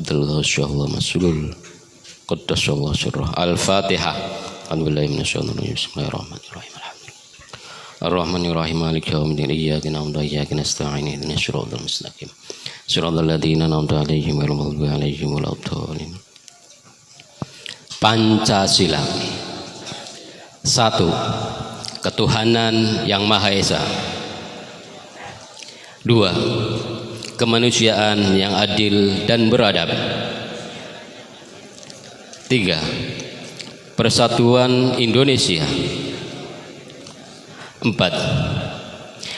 Abdul Ghasyallah Masulul Qaddasallahu sirrah. Al-Fatihah. Alhamdulillahi minasyaitonir rajim. Bismillahirrahmanirrahim. Ar-Rahmanir-Rahim. Maliki yaumiddin. Iyyaka na'budu wa iyyaka nasta'in. Ihdinas siratal mustaqim. Shiratal ladzina an'amta 'alaihim ghairil maghdubi 'alaihim waladdallin. Pancasila. 1. Ketuhanan yang Maha Esa. 2. Kemanusiaan yang adil dan beradab. 3. Persatuan Indonesia. 4.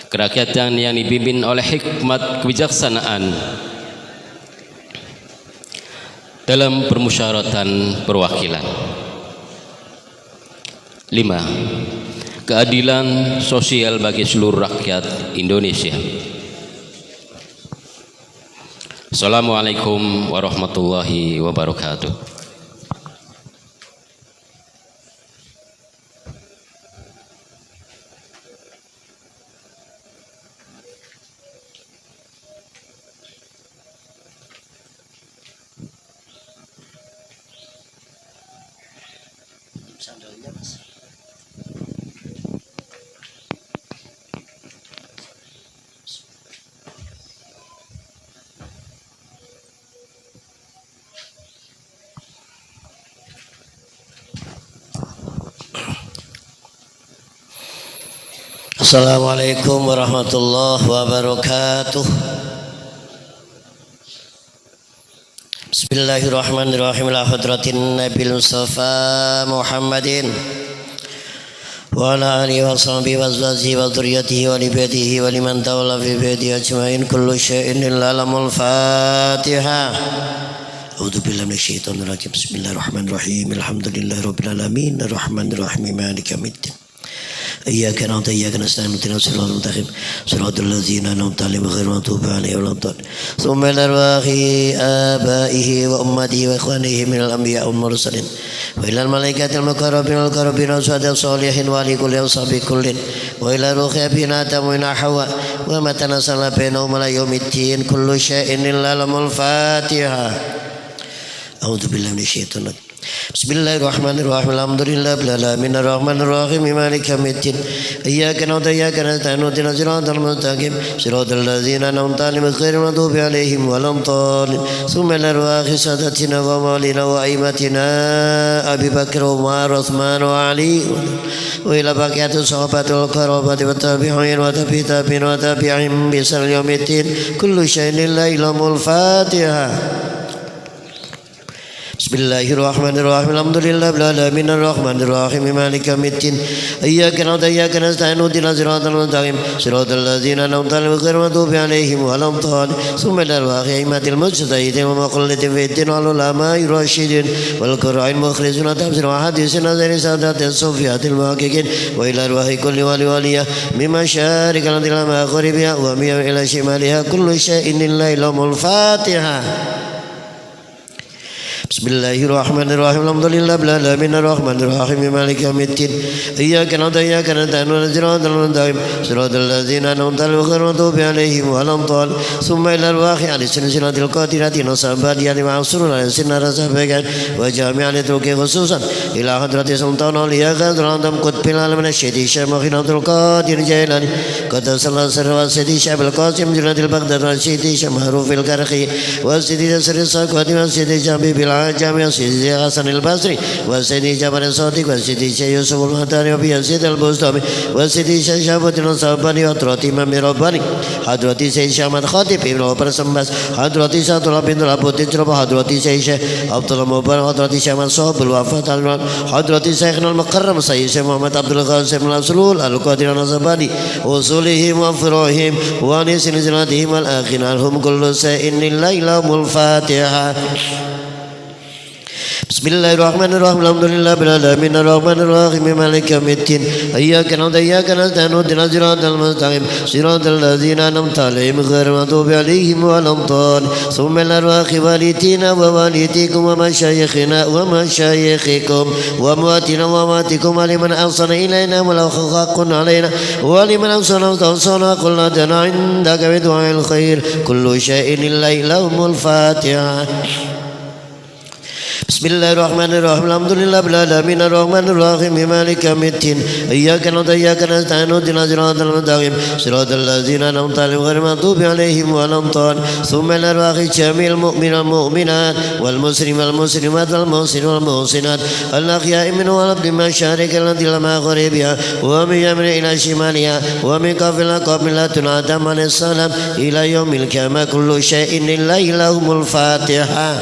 Kerakyatan yang dipimpin oleh hikmat kebijaksanaan dalam permusyawaratan perwakilan. 5. Keadilan sosial bagi seluruh rakyat Indonesia. Assalamualaikum warahmatullahi wabarakatuh. Assalamualaikum warahmatullahi wabarakatuh. Bismillahirrahmanirrahim. La hadratin Nabil Mustafa Muhammadin wa ala alihi wa sahbihi wa azwajihi wa dzurriyyatihi wa libadihi wa liman tawalla fi biyadihi ajmain kullu syai'in illa lamul Fatihah. A'udzu billahi minasyaitonir rajim. Bismillahirrahmanirrahim. Alhamdulillahirabbil alamin arrahmanir rahim maliki yaumiddin. إياك نعبد وإياك نستعين اهدنا الصراط المستقيم صراط الذين أنعمت عليهم غير المغضوب عليهم ولا الضالين ثم إلى أرواح آبائه وأمته وإخوانه من الأنبياء والمرسلين وإلى الملائكة المقربين والشهداء الصالحين وعلى كل وصحبه كل وإلى روح أبينا آدم وإلى حواء وما تنزل بينهم إلى يوم الدين كل شيء إلا له الفاتحة. أعوذ بالله من الشيطان الرجيم. Bismillahirrahmanirrahim. Alhamdulillahil alamin arrahmanir rahim maliki yaumiddin. Iyyaka na'budu wa iyyaka nasta'in ihdinas siratal mustaqim siratal ladzina an'amta 'alaihim ghairil maghdubi 'alaihim waladdallin. Tsumma ila arwahi sadatina wa maulina wa aimatina Abi Bakr wa Umar Utsman wa Ali wa ila baqiyati sahabatul qarabati wa tabi'in wa tabi'in wa tabi'in bi ihsan yaumiddin. Kullu syai'in lillahi lamul Fatihah. Bismillahirrahmanirrahim. Alhamdulillahil alamin arrahmanir rahim maliki yaumiddin. Iyyaka na'budu wa iyyaka nasta'in ihdinas siratal mustaqim siratal ladzina an'amta 'alaihim ghairil maghdubi 'alaihim waladdallin. Tsumma ila arwahi aimatil mujtahidin wa muqallidin fi din wal ulama'i rasyidin wal qurra'il mukhlisin wa tafsir wa hadisin nazari sadatis sufiyatil muhaqqiqin wa ila arwahi kulli waliyah min masyarikil ardi wa maghribiha wa min ila shimaliha kullu syai'in lillahi lamul Fatihah. Bismillahirrahmanirrahim. Alhamdulillahil alamin arrahmanir rahim maliki yaumiddin. Iyyaka na'budu wa iyyaka nasta'in ihdinas siratal mustaqim siratal ladzina an'amta 'alaihim ghairil maghdubi 'alaihim waladdallin. Tsumma ila arwahi ahli silsilatil qadirati nasabati ali ma'surun ala sinar sabagan wa jami'al tuqi khususan ila hadrati sultan awliya qadran dam qutbil alamin syedi syamkhinatul qadir jailani qad sallallahu alaihi wasallam syabul qasim jinatil baghdad syedi syamharufil karqi wa syedi sirri saqati wa syedi jambi bil Jami' Sidi Hasan al-Basri wa Sidi Jabal al-Sadiq wa Sidi Syekh Yusuf al-Hatani wa Sidi al-Bustami wa Sidi Syekh Syahabuddin al-Sabani wa Hadrati Imam Rabbani Hadrati Syekh Syahmad Khatib Ibn Persembas Hadrati Satullah bin Abuddin Jerobah Hadrati Syekh Abdullah Mubarak Hadrati Syahmad Sohbul Wafat Hadrati Syekh al-Mukarram Syekh Muhammad Abdul Qasim al-Aslul al-Qadir al-Zabani usulihim wa furuhim wa nisin zinatihim al-akhin alhum kullu sa'in lillahi lamul Fatihah. Bismillahirrahmanirrahim. Alhamdulillahil alamin arrahmanir rahim maliki yaumiddin. Iyyaka na'budu wa iyyaka nasta'in ihdinas siratal mustaqim siratal ladzina an'amta 'alaihim ghairil maghdubi 'alaihim waladdallin. Summa al-arwahi walitina wa walitikum wa masyayikhina wa masyayikhikum wa muatina wa muatikum wa liman ahsana ilaina wa lahu haqqun 'alaina wa liman ahsana tawsana qulna dana 'indaka bi du'ail khair kullu syai'in lillahi lahumul Fatihah. Bismillahirrahmanirrahim. Alhamdulillahil alamin arrahmanir rahim maliki yaumiddin. Iyyaka na'budu wa iyyaka nasta'in ihdinas siratal mustaqim siratal ladzina an'amta 'alaihim ghairil maghdubi 'alaihim waladdallin. Tsumma al-arwahi jamil mu'minal mu'minat wal muslimal muslimat wal muhsin wal muhsinat al ahya'i minhum wal abdi masyariqi allati lam maghribiha wa min yamini ila shimaliha wa min qafil qabilatun adam alayhis salam ila yaumil qiyamah kullu syai'in lillahi lahumul Fatihah.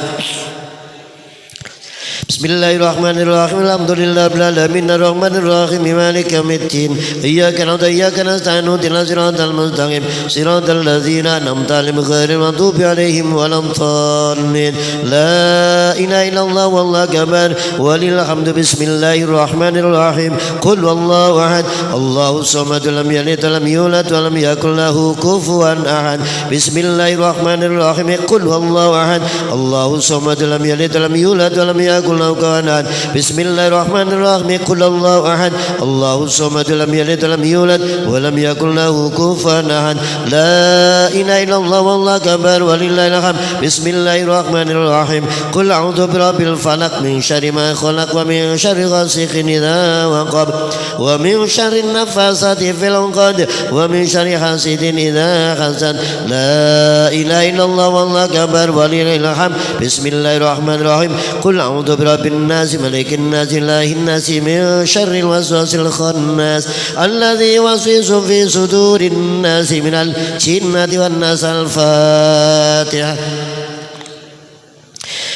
Bismillahirrahmanirrahim. Alhamdulillahil alamin arrahmanir rahim maliki yaumiddin. Iyyaka na'budu wa iyyaka nasta'in ihdinas siratal mustaqim siratal ladzina an'amta 'alaihim ghairil maghdubi 'alaihim waladdallin. La ilaha illallah wallahu akbar walillahil hamdu. Bismillahirrahmanirrahim. Qul huwallahu ahad Allahus samad lam yalid wa lam yulad wa lam yakul lahu kufuwan ahad. Bismillahirrahmanirrahim. Qul huwallahu ahad Allahus samad lam yalid wa lam yulad wa lam yakul Bismillahirrahmanirrahim. Qul huwallahu ahad Allahus samad lam yalid wa lam yulad wa lam yakul lahu kufuwan ahad. La ilaha illallah wallahu akbar walillahil hamd. Bismillahirrahmanirrahim. Qul a'udzu birabbil falaq min syarri ma khalaq wa min syarri ghasiqin idza waqab wa min syarri nafasati fil 'uqad wa min syarri hasidin idza hasad. La ilaha illallah wallahu akbar walillahil hamd. Bismillahirrahmanirrahim. Qul a'udzu birabbil nas malikin nas ilahin nas min syarril waswasil khannas alladzi yuwaswisu fi sudurin nas minal jinnati wan nas. Al-Fatihah.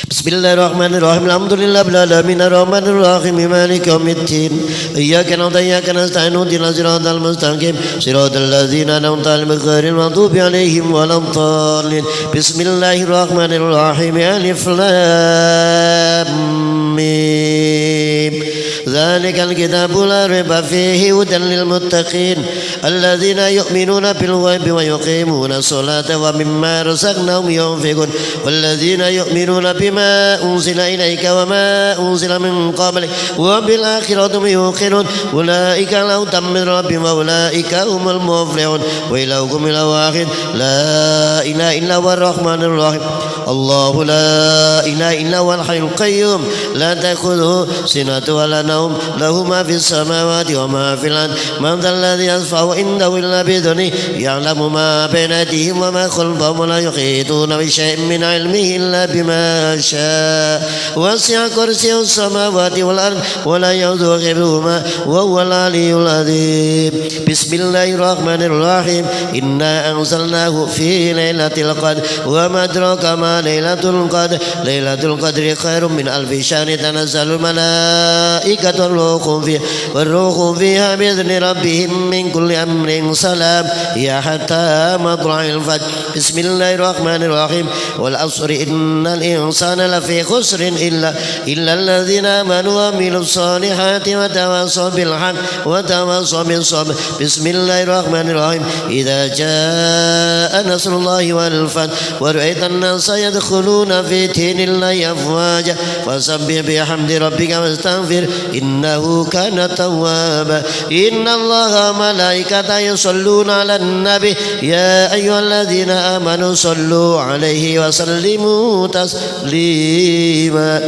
Bismillahirrahmanirrahim. Alhamdulillahil alamin arrahmanir rahim maliki yaumiddin. Iyyaka na'budu wa iyyaka nasta'in ihdinas siratal mustaqim siratal ladzina an'amta 'alaihim ghairil maghdubi 'alaihim waladdallin. Bismillahirrahmanirrahim. Alif lam mim. Dzalikal kitabu la raiba fihi hudan lil muttaqin alladzina yu'minuna bil ghaibi wa yuqimuna sholata wa mimma razaqnahum yunfiqun walladzina yu'minuna bima unzila ilayka wa ma unzila min qablik wa bil akhirati hum yuqinun ulaika lahum min rabbihim wa ulaika humul muflihun wa ilahukum ilahu wahid la ilaha illa huwar rahmanir rahim. Allahu la ilaha illa huwal hayyul qayyum la ta'khudhuhu sinatun wa la nawm lahu ma fis samawati wa ma fil ard man dhal ladzi yashfa'u indahu illa bi idhnihi ya'lamu ma bayna aydihim wa ma khalfahum wa la yuhituna bi shay'in min 'ilmihi illa bima sha'a wasi'a kursiyyuhus samawati wal ard wa la ya'uduhu hifdhuhuma wa huwal 'aliyyul 'azim. Bismillahirrahmanirrahim. Inna anzalnahu fi lailatul qadr wa ma adraka ma lailatul qadr. Lailatul qadri khairum min alfi syahrin tanazzalul malaikatu والروح فيها بإذن ربهم من كل أمر سلام يا حتى مطلع الفجر. بسم الله الرحمن الرحيم. والعصر إن الإنسان لفي خسر إلا الذين آمنوا وعملوا الصالحات وتواصوا بالحق وتواصوا بالصبر. بسم الله الرحمن الرحيم. إذا جاء نصر الله والفتح ورأيت الناس يدخلون في دين الله أفواجا فسبح بحمد ربك واستغفر إنه كان توابا. إن الله وملائكته يصلون على النبي يا أيها الذين آمنوا صلوا عليه وسلموا تسليما.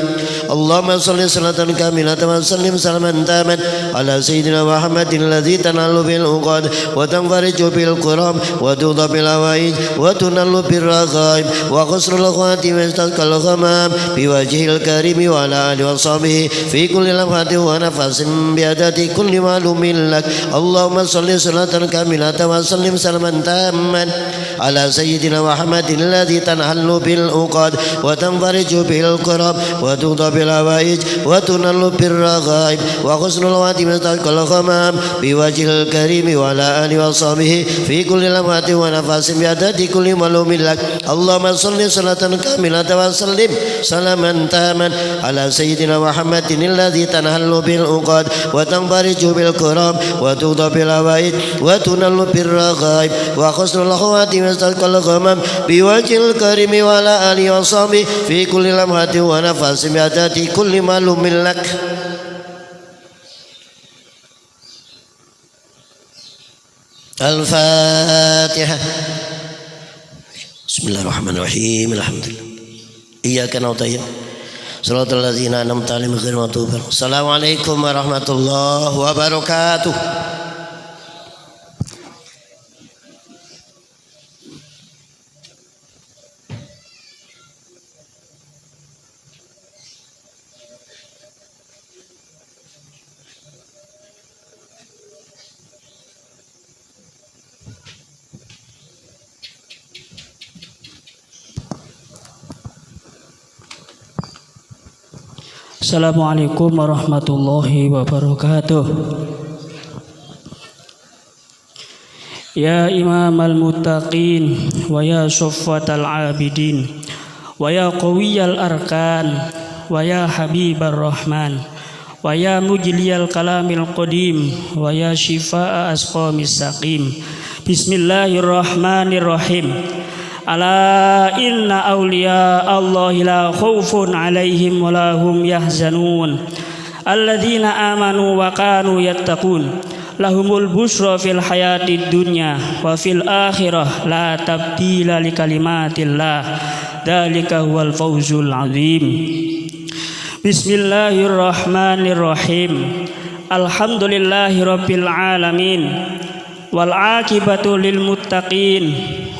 اللهم صل صلاة كاملة وسلم سلاما تاما على سيدنا محمد الذي تنال بالعقد وتنفرج بالكرام وتوضى بالهوائج وتنال بالرغائب وقصر الخواتم ويستسقى الغمام بوجه الكريم وعلى آله وصحبه في كل لمحة ونفس بعدد كل معلوم لك اللهم صل صلاة كاملة وسلم سلما تاما على سيدنا محمد الذي تنحل بالعقد وتنفرج بالكرب وتقضى بالحوائج وتنال بالرغائب وحسن الخاتمة تلقى الغمام بوجه الكريم وعلى آله وصحبه في كل لمحة ونفس بعدد كل معلوم لك اللهم صل صلاة كاملة وسلم سلاما تاما على سيدنا محمد الذي تنحل بالعقد وتنفرج بالكرب وتقضى بالحوائج وتنال بالرغائب وحسن الخواتم تلقى الغمام بوجه الكريم وعلى آله وصحبه في كل لمحة ونفس بعدد كل معلوم لك. الفاتحة. بسم الله الرحمن الرحيم. الحمد لله إياك نعبد صراط الذين أنعمت عليهم غير المغضوب عليهم. السلام عليكم ورحمة الله وبركاته. Assalamualaikum warahmatullahi wabarakatuh. Ya imamal muttaqin wa ya syuffatal abidin wa ya qawiyal arkan wa ya habibar rahman wa ya mujliyal kalamil qadim wa ya shifaa asqamis saqim. Bismillahirrahmanirrahim. Ala inna awliya Allahi la khawfun alaihim wa la hum yahzanun alladzina amanu wa kanu yattaqun lahumul busra fil hayatid dunya wa fil akhirah la tabdila li kalimatillah dzalika huwal fawzul azim. Bismillahirrahmanirrahim. Alhamdulillahi rabbil alamin wal aqibatu lil muttaqin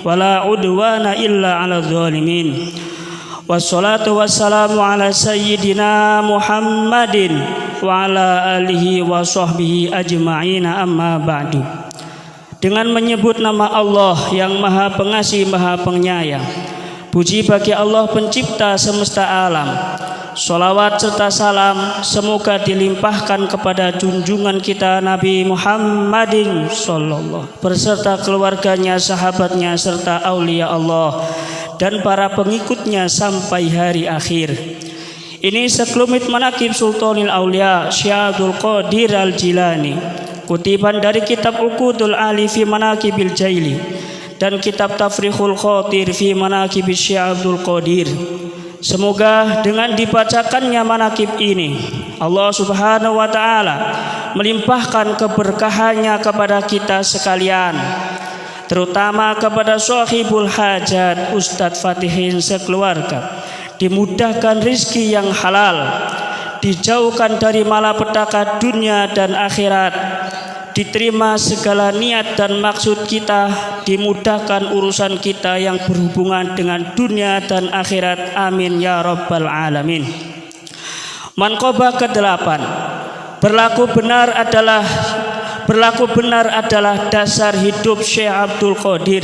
wala udwana illa ala zalimin. Wassalatu wassalamu ala sayyidina Muhammadin wa ala alihi wa sahbihi ajma'ina amma ba'du. Dengan menyebut nama Allah yang maha pengasih maha penyayang, puji bagi Allah pencipta semesta alam. Sholawat serta salam semoga dilimpahkan kepada junjungan kita Nabi Muhammadin sallallahu beserta keluarganya, sahabatnya serta aulia Allah dan para pengikutnya sampai hari akhir. Ini sekelumit manaqib Sultanil Aulia Syekh Abdul Qadir Al-Jilani, kutipan dari kitab Uqudul Ali fi Manaqibil Jaili dan kitab Tafrikhul Khatir fi Manaqibil Syekh Abdul Qadir. Semoga dengan dibacakannya manaqib ini Allah Subhanahu wa taala melimpahkan keberkahannya kepada kita sekalian, terutama kepada sahibul hajat Ustadz Fatihin sekeluarga, dimudahkan rizki yang halal, dijauhkan dari malapetaka dunia dan akhirat, diterima segala niat dan maksud kita, dimudahkan urusan kita yang berhubungan dengan dunia dan akhirat. Amin ya rabbal alamin. Manqabah ke-8. Berlaku benar adalah dasar hidup Syekh Abdul Qadir.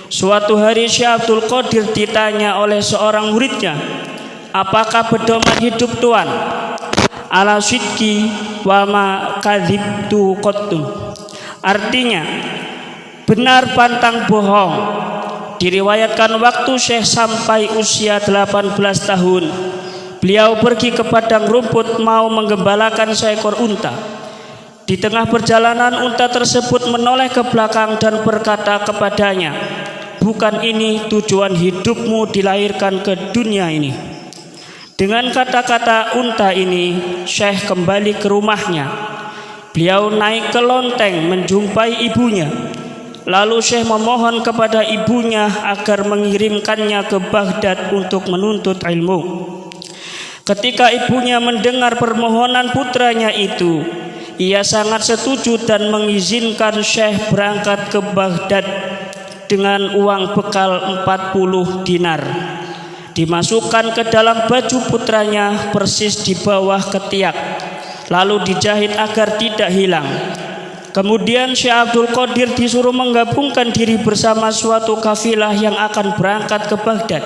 Suatu hari Syekh Abdul Qadir ditanya oleh seorang muridnya, apakah pedoman hidup Tuhan? Ala sidqi wa ma kadzibtu qattu. Artinya benar pantang bohong. Diriwayatkan waktu Syekh sampai usia 18 tahun, beliau pergi ke padang rumput mau menggembalakan seekor unta. Di tengah perjalanan unta tersebut menoleh ke belakang dan berkata kepadanya, bukan ini tujuan hidupmu dilahirkan ke dunia ini. Dengan kata-kata unta ini, Syekh kembali ke rumahnya. Beliau naik ke lonteng menjumpai ibunya. Lalu Syekh memohon kepada ibunya agar mengirimkannya ke Baghdad untuk menuntut ilmu. Ketika ibunya mendengar permohonan putranya itu, ia sangat setuju dan mengizinkan Syekh berangkat ke Baghdad dengan uang bekal 40 dinar. Dimasukkan ke dalam baju putranya persis di bawah ketiak. lalu dijahit agar tidak hilang. Kemudian Syekh Abdul Qadir disuruh menggabungkan diri bersama suatu kafilah yang akan berangkat ke Baghdad.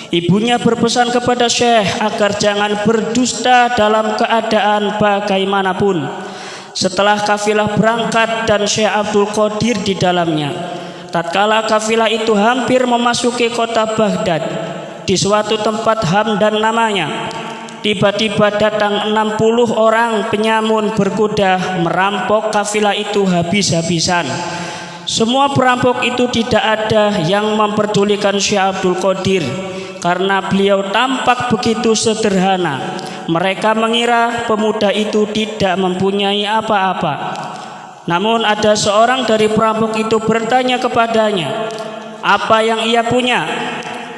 Ibunya berpesan kepada Syekh agar jangan berdusta dalam keadaan bagaimanapun. Setelah kafilah berangkat dan Syekh Abdul Qadir di dalamnya, tatkala kafilah itu hampir memasuki kota Baghdad, di suatu tempat Hamdan namanya, tiba-tiba datang 60 orang penyamun berkuda merampok kafilah itu habis-habisan. Semua perampok itu tidak ada yang memperdulikan Syekh Abdul Qadir karena beliau tampak begitu sederhana. Mereka mengira pemuda itu tidak mempunyai apa-apa. Namun ada seorang dari perampok itu bertanya kepadanya, apa yang ia punya?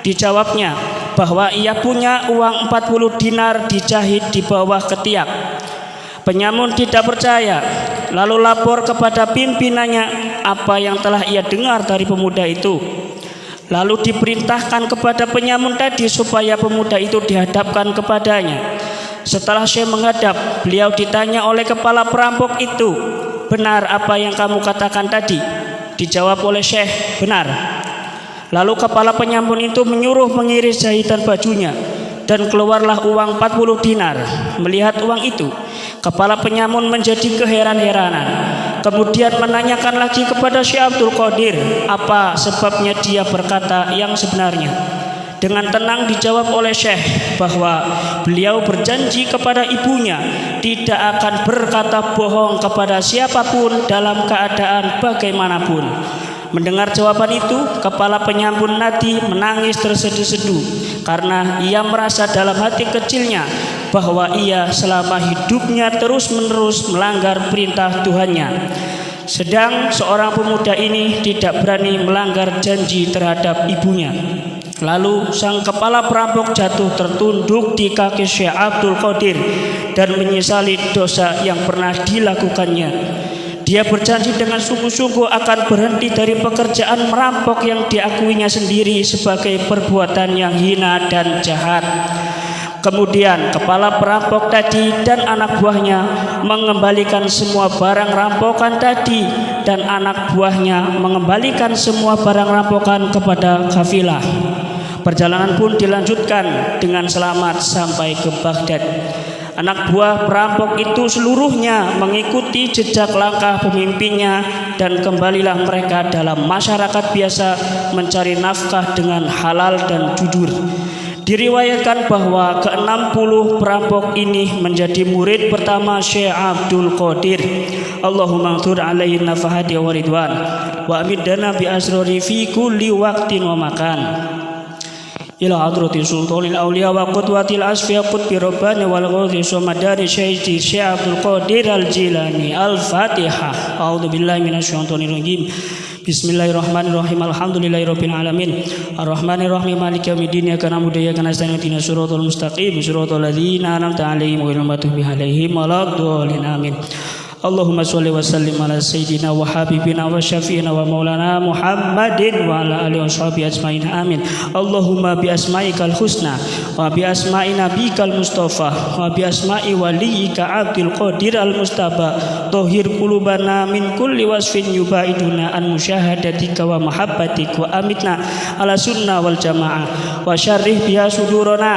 Dijawabnya bahwa ia punya uang 40 dinar dijahit di bawah ketiak. Penyamun tidak percaya, lalu lapor kepada pimpinannya apa yang telah ia dengar dari pemuda itu. Lalu diperintahkan kepada penyamun tadi supaya pemuda itu dihadapkan kepadanya. Setelah Syekh menghadap, beliau ditanya oleh kepala perampok itu, benar apa yang kamu katakan tadi? Dijawab oleh Syekh, benar. Lalu kepala penyamun itu menyuruh mengiris jahitan bajunya, dan keluarlah uang 40 dinar. Melihat uang itu, kepala penyamun menjadi keheran-heranan. Kemudian menanyakan lagi kepada Syekh Abdul Qadir apa sebabnya dia berkata yang sebenarnya. Dengan tenang dijawab oleh Syekh bahwa beliau berjanji kepada ibunya tidak akan berkata bohong kepada siapapun dalam keadaan bagaimanapun. Mendengar jawaban itu, kepala penyamun tadi menangis terseduh-seduh karena ia merasa dalam hati kecilnya bahwa ia selama hidupnya terus-menerus melanggar perintah Tuhannya. Sedang seorang pemuda ini tidak berani melanggar janji terhadap ibunya. Lalu sang kepala perampok jatuh tertunduk di kaki Syekh Abdul Qadir dan menyesali dosa yang pernah dilakukannya. Dia berjanji dengan sungguh-sungguh akan berhenti dari pekerjaan merampok yang diakuinya sendiri sebagai perbuatan yang hina dan jahat. Kemudian kepala perampok tadi dan anak buahnya mengembalikan semua barang rampokan tadi, dan anak buahnya mengembalikan semua barang rampokan kepada kafilah. Perjalanan pun dilanjutkan dengan selamat sampai ke Baghdad. Anak buah perampok itu seluruhnya mengikuti jejak langkah pemimpinnya, dan kembalilah mereka dalam masyarakat biasa mencari nafkah dengan halal dan jujur. Diriwayatkan bahwa ke-60 perampok ini menjadi murid pertama Syekh Abdul Qadir. Allahumma antur alaihi nafahati wa ridwan wa amidana bi asrori fi kulli waqtin wa makan. Ila hadrati sultanil awliya wa qudwatil asfiya qutbi rabbani wal ghawthi sumadari Syekh Abdul Qadir al-Jilani. Al-Fatihah. A'udzu billahi minasyaitonir rajim. Bismillahirrahmanirrahim. Alhamdulillahirabbil alamin. Arrahmanirrahim. Maliki yaumiddin. Iyyaka na'budu wa iyyaka nasta'in. Ihdinas siratal mustaqim. Siratal ladzina an'amta 'alaihim ghairil maghdubi 'alaihim waladdallin. Amin. Allahumma sholli wa sallim ala sayyidina wa habibina wa syafi'ina wa maulana Muhammadin wa ala alihi wa sahbihi ajmain. Amin. Allahumma bi asma'ikal husna wa bi asma'i nabikal mustafa wa bi asma'i waliyika Abdul Qadir al Mustafa tahhir qulubana min kulli wasfin yubaiduna an musyahadatika wa mahabbatik wa amitna ala sunnah wal jamaah wa syarrih biha sudurana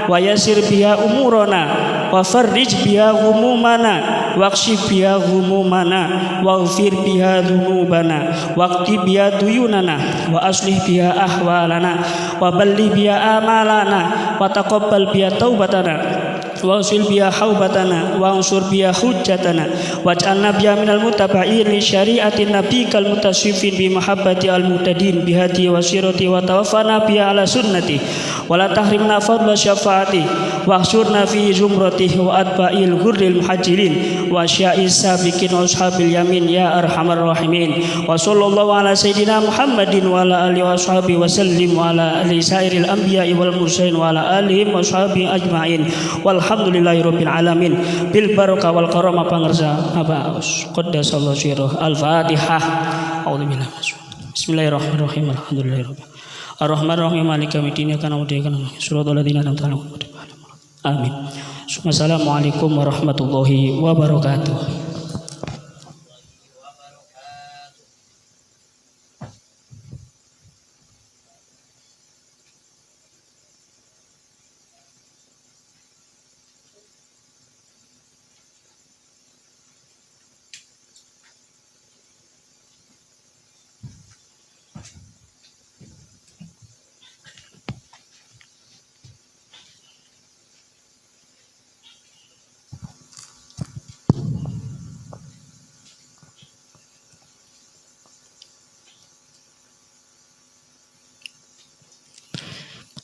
wa yasir biha umurana wa farrij biha humumana waqshif biha humumana waghfir biha dhunubana waqti biha duyunana wa aslih biha ahwalana wa balli biha amalana wa taqabbal biha taubatana wa usil biha haubatana wa unsur biha hujjatana waj'alna biha minal mutaba'in li syari'ati nabikal mutasifin bi mahabbati al muhtadin bihati wa sirati wa tawaffana biha ala sunnati wa la tahrimna fadla syafaati wa ahsurna fi zumratihi wa atba'il hurril muhajirin wa sya'is sabiqin wa ashabil yamin ya arhamar rahimin. Wa sallallahu ala sayyidina Muhammadin wa ala alihi wa sahbihi wa sallim wa ala alihi sairil anbiya'i wal mursalin wa ala alihi wa sahbihi ajma'in. Walhamdulillahirabbil alamin bil barakah wal karamah pangersa Abaus qaddasallahu sirruh. Al-Fatihah. A'udzubillahi Bismillahirrahmanirrahim. Alhamdulillahirabbil Ar-Rahmanir Rahim. Maliki yaumiddin. Iyyaka na'budu wa iyyaka nasta'in. Shiratal ladzina an'amta 'alaihim. Amin. Wassalamualaikum warahmatullahi wabarakatuh.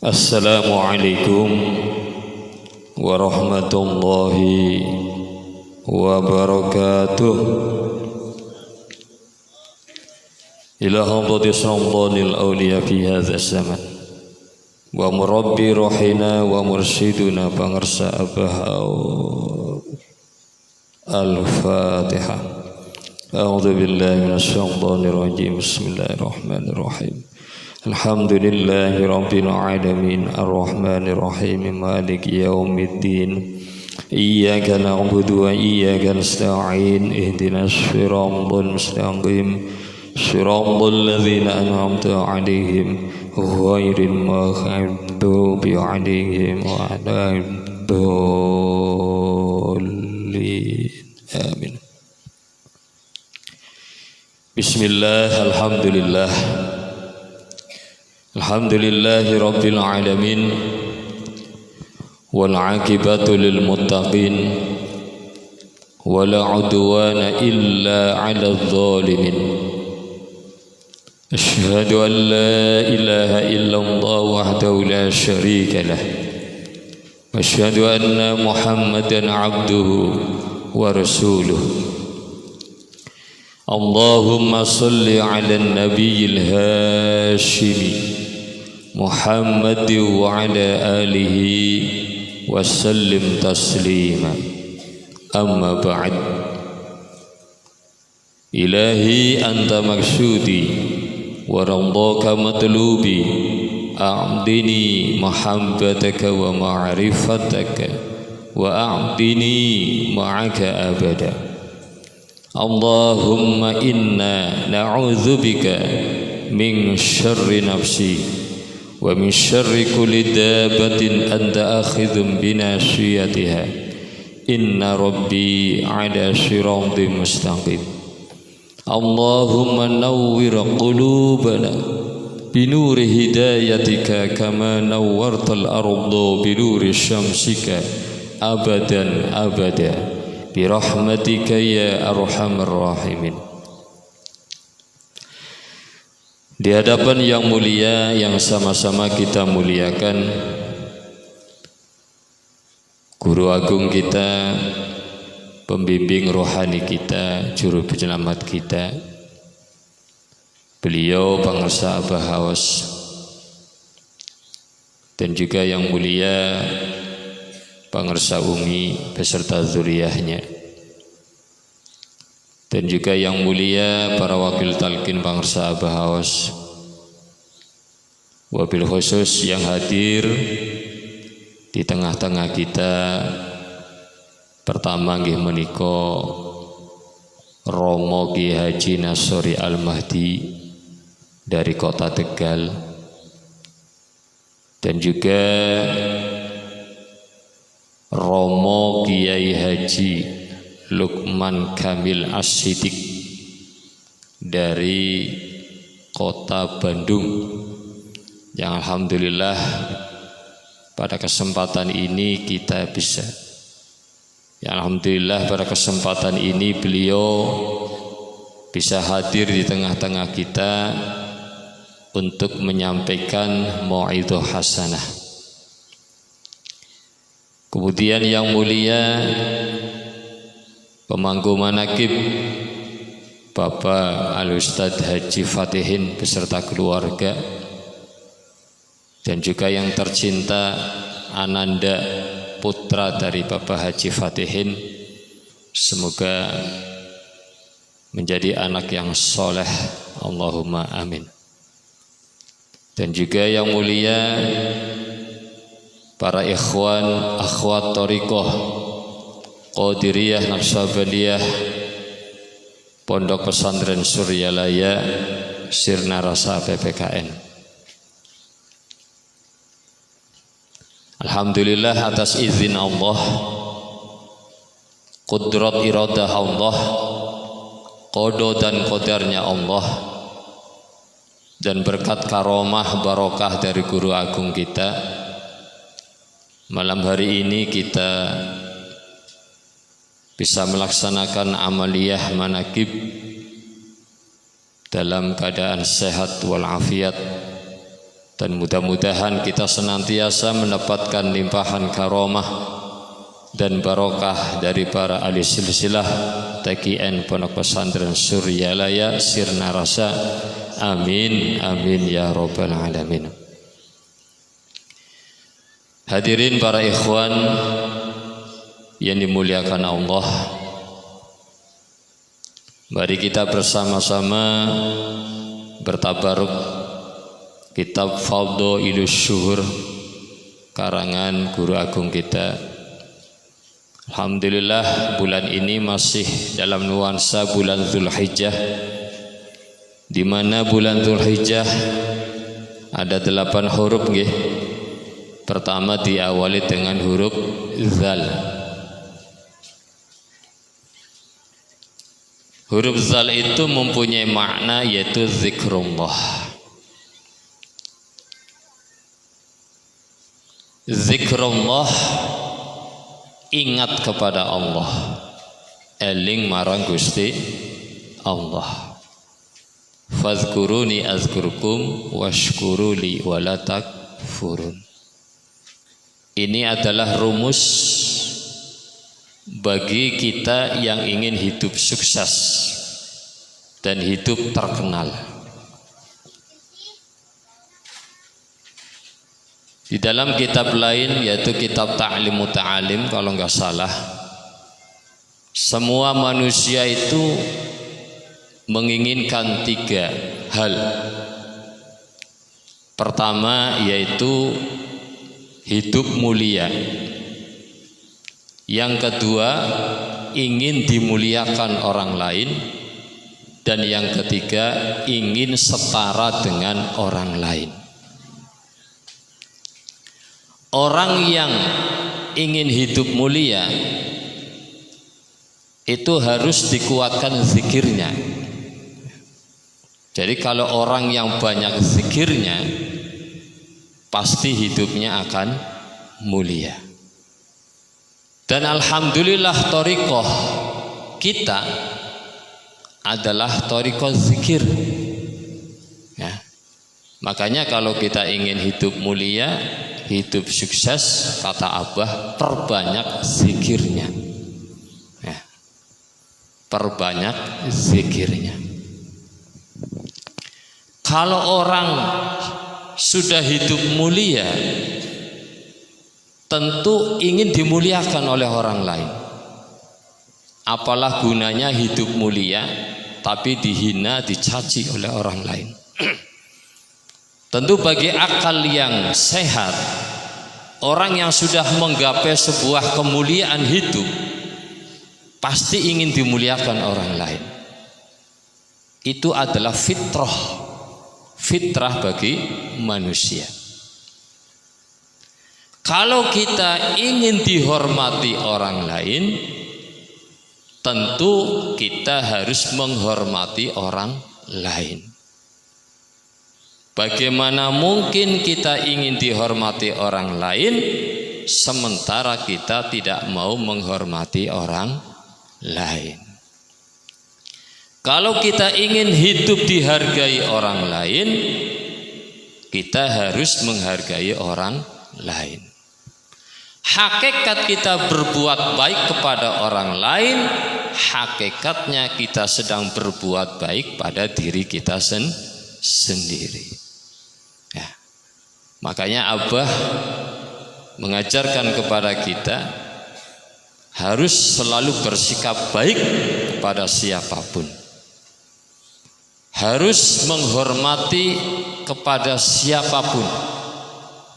Assalamualaikum warahmatullahi wabarakatuh. Ila hadratis ramdanil awliya fi hadha zaman wa murabbi rohina wa mursiduna pangarsa abah al-Fatihah. A'udzu billahi minasy syaithanir rajim. Bismillahirrahmanirrahim. Alhamdulillahi rabbil alamin arrahmanir rahim maliki yaumiddin iyyaka na'budu wa iyyaka nasta'in ihdinas siratal mustaqim siratal ladzina an'amta 'alaihim ghairil maghdubi 'alaihim waladdallin. Amin. Bismillah, alhamdulillah. Alhamdulillahi rabbil alamin wal 'aqibatu lil muttaqin wala 'udwana illa 'alal zalimin. Asyhadu an la ilaha illallah wahdahu la syarika lah wa asyhadu anna Muhammadan 'abduhu wa rasuluh. Allahumma salli 'alan nabiyil hashimi Muhammad wa ala alihi wa sallim taslima. Amma ba'd. Ilahi anta maksudi wa randaka matlubi a'dini mahabbataka wa ma'rifataka wa a'dini ma'aka abada. Allahumma inna na'udzubika min syarri nafsi wa min syarri kulli dabbatin anta akhidhum binasiyatiha inna rabbi ala siratin mustaqim. Allahumma nawwir qulubana binuri hidayatika kama nawwartal arda binuri syamsika abadan abada birahmatika ya arhamar rahimin. Di hadapan yang mulia yang sama-sama kita muliakan, Guru Agung kita, pembimbing rohani kita, juru penyelamat kita, beliau Pangarsa Abah Awas, dan juga yang mulia Pangarsa Umi beserta zuriyahnya, dan juga yang mulia para wakil talqin Pangarsa Abah Awas, wabil khusus yang hadir di tengah-tengah kita. Pertama nggih menika Romo Ki Haji Nasori Al-Mahdi dari kota Tegal, dan juga Romo Kiai Haji Lukman Kamil As-Siddiq dari kota Bandung, yang alhamdulillah pada kesempatan ini kita bisa, ya alhamdulillah pada kesempatan ini beliau bisa hadir di tengah-tengah kita untuk menyampaikan mau'idhah hasanah. Kemudian yang mulia pemangku manaqib Bapak Al-Ustadz Haji Fatihin beserta keluarga, dan juga yang tercinta Ananda putra dari Bapak Haji Fatihin, semoga menjadi anak yang soleh, Allahumma amin. Dan juga yang mulia para ikhwan, akhwat thariqah Qadiriyah Naqsabandiyah Pondok Pesantren Suryalaya Sirna Rasa PPKN. Alhamdulillah atas izin Allah, qudrat iradah Allah, qada dan qadarnya Allah, dan berkat karomah barokah dari guru agung kita, malam hari ini kita bisa melaksanakan amaliyah manakib dalam keadaan sehat walafiat, dan mudah-mudahan kita senantiasa mendapatkan limpahan karomah dan barokah dari para ahli silsilah TKN Pondok Pesantren Suryalaya Sirna Rasa. Amin amin ya rabbal alamin. Hadirin para ikhwan yang dimuliakan Allah, mari kita bersama-sama bertabaruk kitab Fadhailus Syuhur karangan guru agung kita. Alhamdulillah bulan ini masih dalam nuansa bulan Dzulhijjah, di mana bulan Dzulhijjah ada 8 huruf nggih. Pertama diawali dengan huruf Dzal. Huruf Dzal itu mempunyai makna yaitu zikrullah. Zikrullah, ingat kepada Allah, eling marang Gusti Allah. Fadhkuruni azkurkum washkuruli wala takfurun. Ini adalah rumus bagi kita yang ingin hidup sukses dan hidup terkenal. Di dalam kitab lain yaitu kitab Ta'lim Muta'alim kalau enggak salah, semua manusia itu menginginkan 3 hal. Pertama yaitu hidup mulia. Yang kedua, ingin dimuliakan orang lain. Dan yang ketiga, ingin setara dengan orang lain. Orang yang ingin hidup mulia itu harus dikuatkan zikirnya. Jadi kalau orang yang banyak zikirnya, pasti hidupnya akan mulia. Dan alhamdulillah thariqah kita adalah thariqah zikir ya. Makanya kalau kita ingin hidup mulia, hidup sukses, kata Abah, perbanyak zikirnya ya. Perbanyak zikirnya. Kalau orang sudah hidup mulia, tentu ingin dimuliakan oleh orang lain. Apalah gunanya hidup mulia tapi dihina, dicaci oleh orang lain. Tentu bagi akal yang sehat, orang yang sudah menggapai sebuah kemuliaan hidup pasti ingin dimuliakan orang lain. Itu adalah fitrah bagi manusia. Kalau kita ingin dihormati orang lain, tentu kita harus menghormati orang lain. Bagaimana mungkin kita ingin dihormati orang lain sementara kita tidak mau menghormati orang lain? Kalau kita ingin hidup dihargai orang lain, kita harus menghargai orang lain. Hakikat kita berbuat baik kepada orang lain, hakikatnya kita sedang berbuat baik pada diri kita sendiri. Ya. Makanya Abah mengajarkan kepada kita harus selalu bersikap baik kepada siapapun. Harus menghormati kepada siapapun.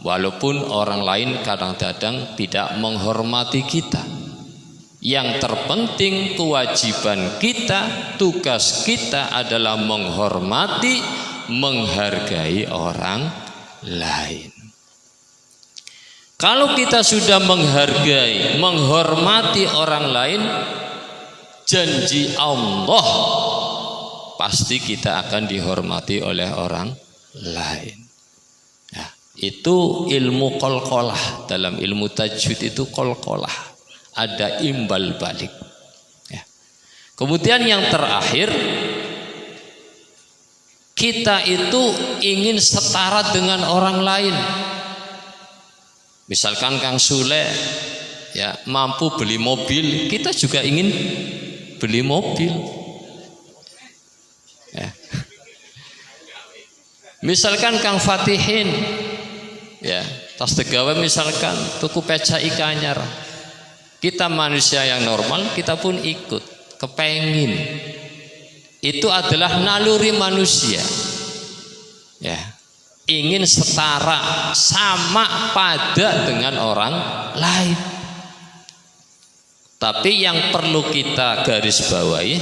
Walaupun orang lain kadang-kadang tidak menghormati kita. Yang terpenting kewajiban kita, tugas kita adalah menghormati, menghargai orang lain. Kalau kita sudah menghargai, menghormati orang lain, janji Allah pasti kita akan dihormati oleh orang lain. Ya, itu ilmu qalqalah. Dalam ilmu tajwid itu qalqalah, ada imbal balik. Ya. Kemudian yang terakhir, kita itu ingin setara dengan orang lain. Misalkan Kang Sule ya mampu beli mobil, kita juga ingin beli mobil. Ya. Misalkan Kang Fatihin ya tas tegawe misalkan tuku peca ikanyar, kita manusia yang normal kita pun ikut kepengin. Itu adalah naluri manusia ya, ingin setara, sama pada dengan orang lain. Tapi yang perlu kita garis bawahi,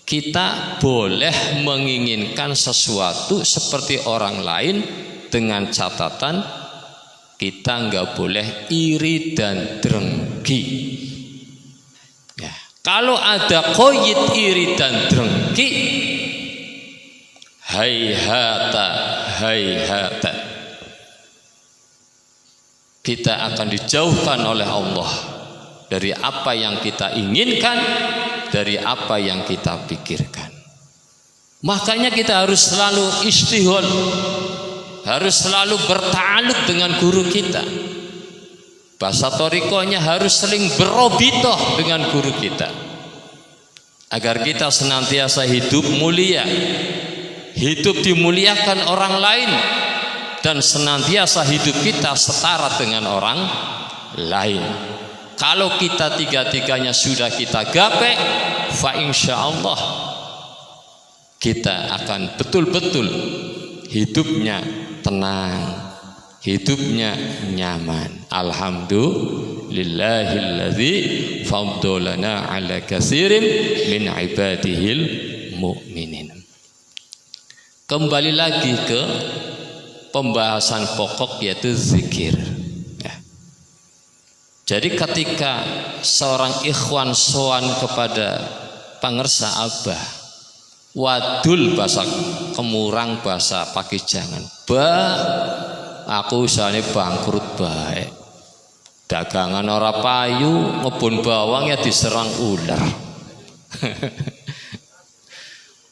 kita boleh menginginkan sesuatu seperti orang lain dengan catatan kita nggak boleh iri dan drengki. Ya. Kalau ada qoyid iri dan drengki, hayhata, hayhata, kita akan dijauhkan oleh Allah dari apa yang kita inginkan, dari apa yang kita pikirkan. Makanya kita harus selalu istihol, harus selalu bertaluk dengan guru kita. Bahasa torikonya harus sering berobitoh dengan guru kita, agar kita senantiasa hidup mulia, hidup dimuliakan orang lain, dan senantiasa hidup kita setara dengan orang lain. Kalau kita tiga-tiganya sudah kita gapai, fa insyaallah kita akan betul-betul hidupnya tenang, hidupnya nyaman. Alhamdulillahilladzi faddalana ala katsirin min ibadihil mu'minin. Kembali lagi ke pembahasan pokok, yaitu zikir. Ya. Jadi ketika seorang ikhwan sowan kepada pangersa Abah, wadul bahasa Kemurang, bahasa Pakijangan, bah aku usahane bangkrut baik, dagangan ora payu, ngebun bawang ya diserang ular.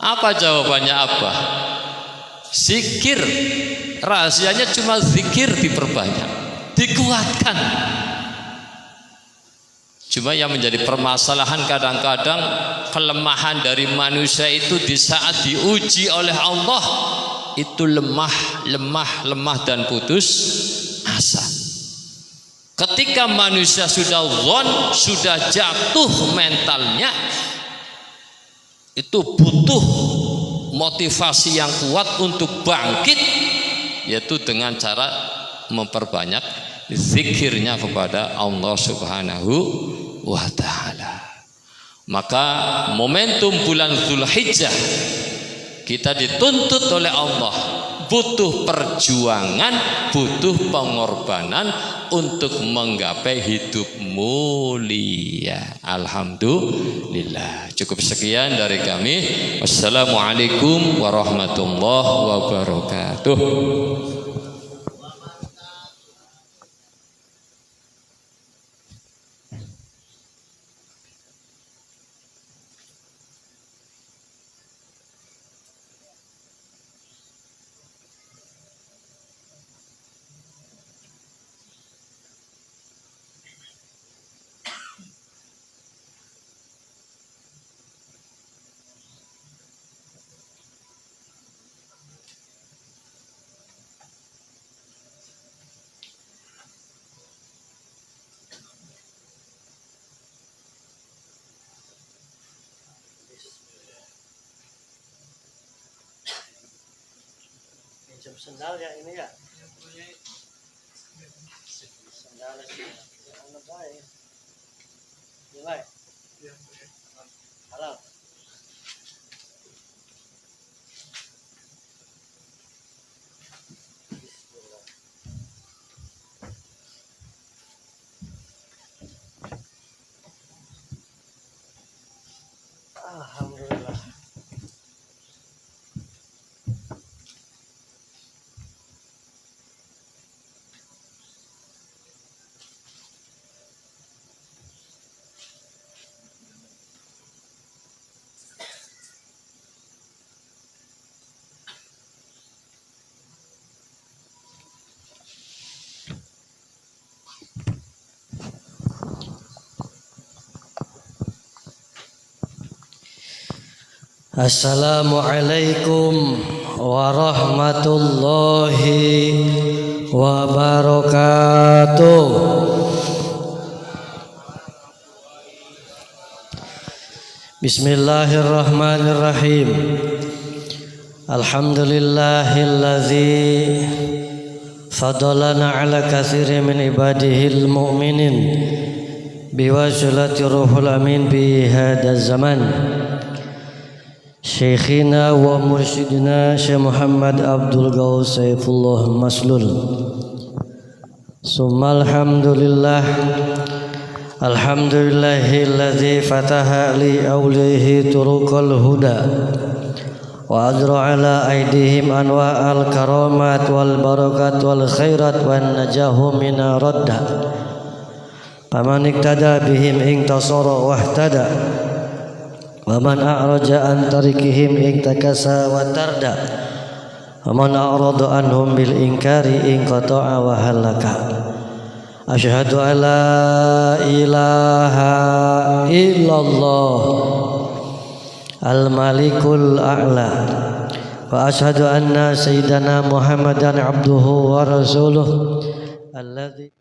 Apa jawabannya Abah? Zikir, rahasianya cuma zikir diperbanyak, dikuatkan. Cuma yang menjadi permasalahan kadang-kadang kelemahan dari manusia itu di saat diuji oleh Allah itu lemah dan putus asa. Ketika manusia sudah dhon, sudah jatuh mentalnya, itu butuh motivasi yang kuat untuk bangkit, yaitu dengan cara memperbanyak zikirnya kepada Allah Subhanahu wa ta'ala. Maka momentum bulan Dzulhijjah kita dituntut oleh Allah, butuh perjuangan, butuh pengorbanan untuk menggapai hidup mulia. Alhamdulillah. Cukup sekian dari kami. Wassalamualaikum warahmatullahi wabarakatuh. Sendal ya ini ya. Alhamdulillah. Assalamualaikum warahmatullahi wabarakatuh. Bismillahirrahmanirrahim. Alhamdulillahilladzi fadalana ala katsirin min ibadihil mu'minin biwasilati ruhul amin bi hadzal zaman. Syekhina wa mursyidina Syekh Muhammad Abdul Ghaus Saifullah Maslul. Summa alhamdulillah. Alhamdulillahilladzi fataha li awlihi turuqal huda wa adra ala aidihim anwa'al karamat wal barakat wal khairat wan najahu min radda. Faman iktada bihim intasara wahtada wa man a'raja an tarikihim iktakasa wa tarda wa man a'rada anhum bil inkari inqata'a wa halaka. Asyhadu an la ilaha illallah al malikul a'la wa asyhadu anna sayyidana Muhammadan abduhu wa rasuluh alladzi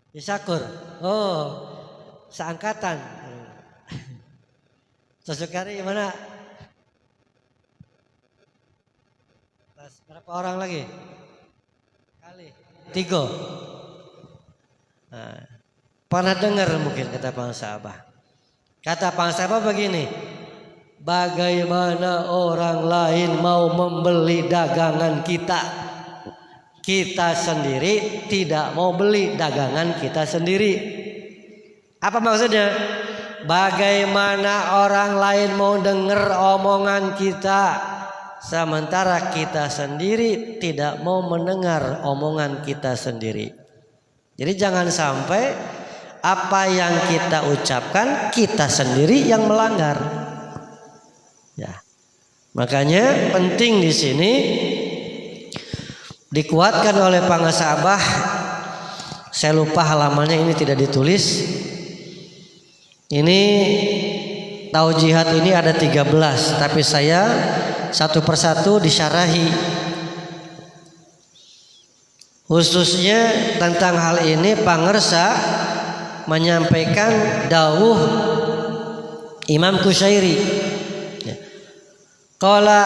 Isyakur. Oh, seangkatan. Sosokari gimana? Berapa orang lagi? Kali. 3. Nah, pernah dengar mungkin kata Bang Sabah. Kata Bang Sabah begini. Bagaimana orang lain mau membeli dagangan kita? Kita sendiri tidak mau beli dagangan kita sendiri. Apa maksudnya? Bagaimana orang lain mau dengar omongan kita, sementara kita sendiri tidak mau mendengar omongan kita sendiri. Jadi jangan sampai apa yang kita ucapkan kita sendiri yang melanggar. Ya. Makanya penting di sini dikuatkan oleh Pangasabah. Saya lupa halamannya, ini tidak ditulis. Ini taujihat ini ada 13, tapi saya satu persatu disyarahi. Khususnya tentang hal ini pangersa menyampaikan dawuh Imam Qushairi. Qala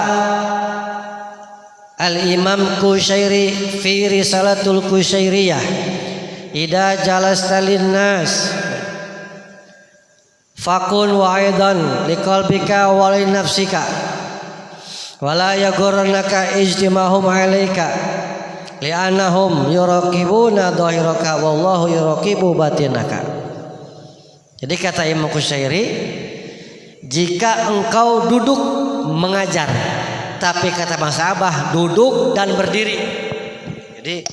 Al-Imam Qushairi fi Risalatul Qushairiyah, idza jalasta linnas fakun wa'idan liqalbika wa li nafsika wala yaghurrannaka ijtimahum 'alaika li'annahum yuraqibuna dhahiraka wallahu yuraqibu batinaka. Jadi kata Imam Qushairi, jika engkau duduk mengajar, tapi kata Bang Sabah duduk dan berdiri. Jadi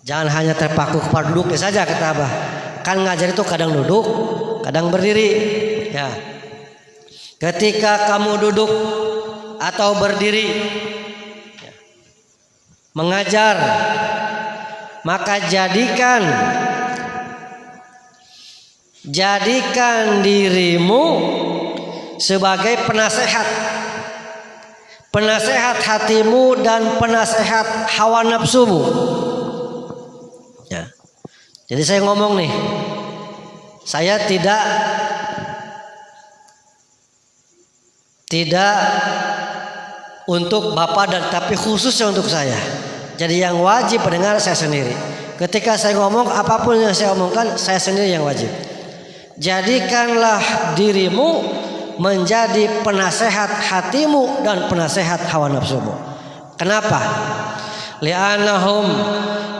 jangan hanya terpaku kepada duduknya saja kata Abah. Kan ngajar itu kadang duduk, kadang berdiri. Ya. Ketika kamu duduk atau berdiri ya, mengajar, maka jadikan dirimu sebagai penasehat hatimu dan penasehat hawa nafsumu. Ya. Jadi saya ngomong nih, saya tidak untuk Bapak dan tapi khususnya untuk saya. Jadi yang wajib mendengar saya sendiri. Ketika saya ngomong apapun yang saya omongkan, saya sendiri yang wajib. Jadikanlah dirimu menjadi penasehat hatimu dan penasehat hawa nafsumu. Kenapa? Li'annahum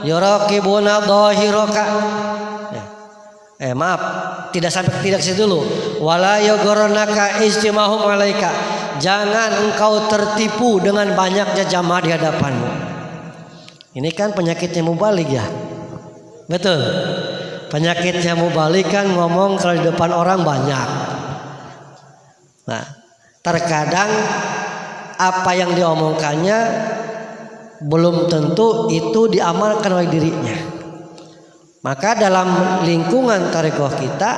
yuraqibuna dhahiraka. Maaf, tidak situ dulu. Wala yughurrannaka ijtimahum 'alaika. Jangan engkau tertipu dengan banyaknya jamaah di hadapanmu. Ini kan penyakitnya mubalik ya. Betul. Penyakitnya mubalik kan ngomong kalau di depan orang banyak. Nah, terkadang apa yang diomongkannya belum tentu itu diamalkan oleh dirinya. Maka dalam lingkungan tarekat kita,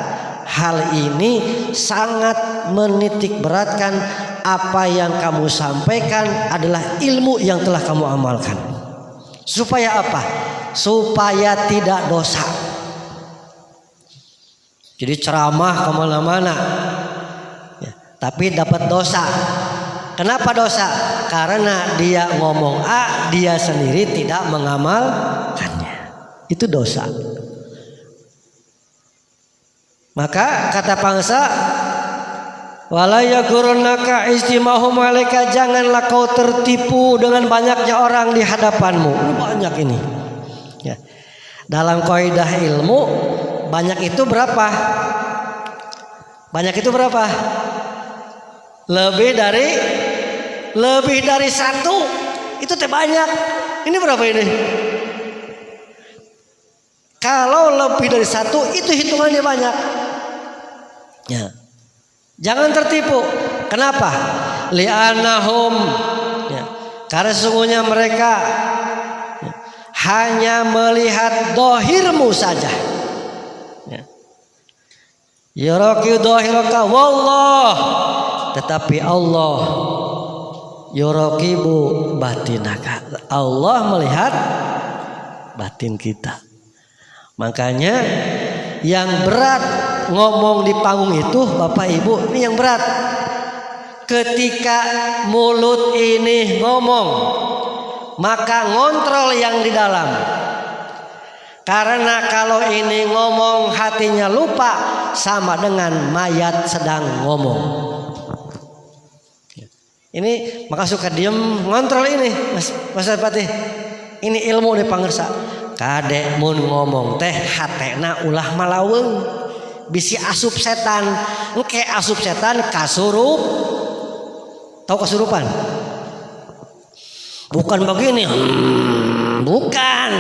hal ini sangat menitik beratkan apa yang kamu sampaikan adalah ilmu yang telah kamu amalkan. Supaya apa? Supaya tidak dosa. Jadi ceramah kemana-mana, tapi dapat dosa. Kenapa dosa? Karena dia ngomong A, dia sendiri tidak mengamalkannya. Itu dosa. Maka kata bangsa, wala yaghurrannaka istimahum 'alaika, janganlah kau tertipu dengan banyaknya orang di hadapanmu. Banyak ini. Ya. Dalam kaidah ilmu, banyak itu berapa? Banyak itu berapa? Lebih dari satu. Itu teh banyak. Ini berapa ini? Kalau lebih dari satu itu hitungannya banyak. Ya. Jangan tertipu. Kenapa? Li'annahum, ya, karena sesungguhnya mereka hanya melihat dohirmu saja. Yuraqi dohiraka wallah, tetapi Allah yuraqibu batinaka. Allah melihat batin kita. Makanya yang berat ngomong di panggung itu Bapak Ibu, ini yang berat. Ketika mulut ini ngomong, maka ngontrol yang di dalam. Karena kalau ini ngomong hatinya lupa, sama dengan mayat sedang ngomong. Ini maka suka diem ngontrol ini Mas Patih. Ini ilmu di pangersa. Kadek mun ngomong teh hatena ulah malaweung. Bisi asup setan. Engke asup setan kasurup. Tahu kasurupan? Bukan begini. Bukan.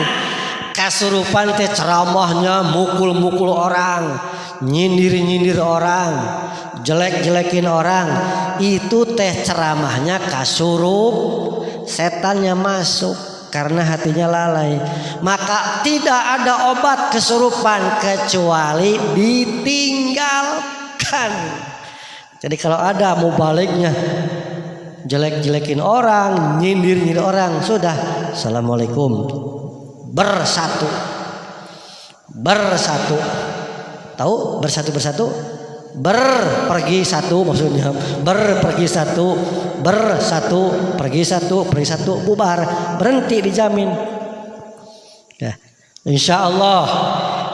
Kasurupan teh ceramahnya mukul-mukul orang, nyindir-nyindir orang, jelek-jelekin orang. Itu teh ceramahnya kasurup, setannya masuk karena hatinya lalai. Maka tidak ada obat kesurupan kecuali ditinggalkan. Jadi kalau ada mubaliknya jelek-jelekin orang, nyindir-nyindir orang, sudah assalamualaikum, bersatu. Tahu bersatu berpergi satu, maksudnya berpergi satu, bersatu, pergi satu, bubar, berhenti dijamin. Ya, insya Allah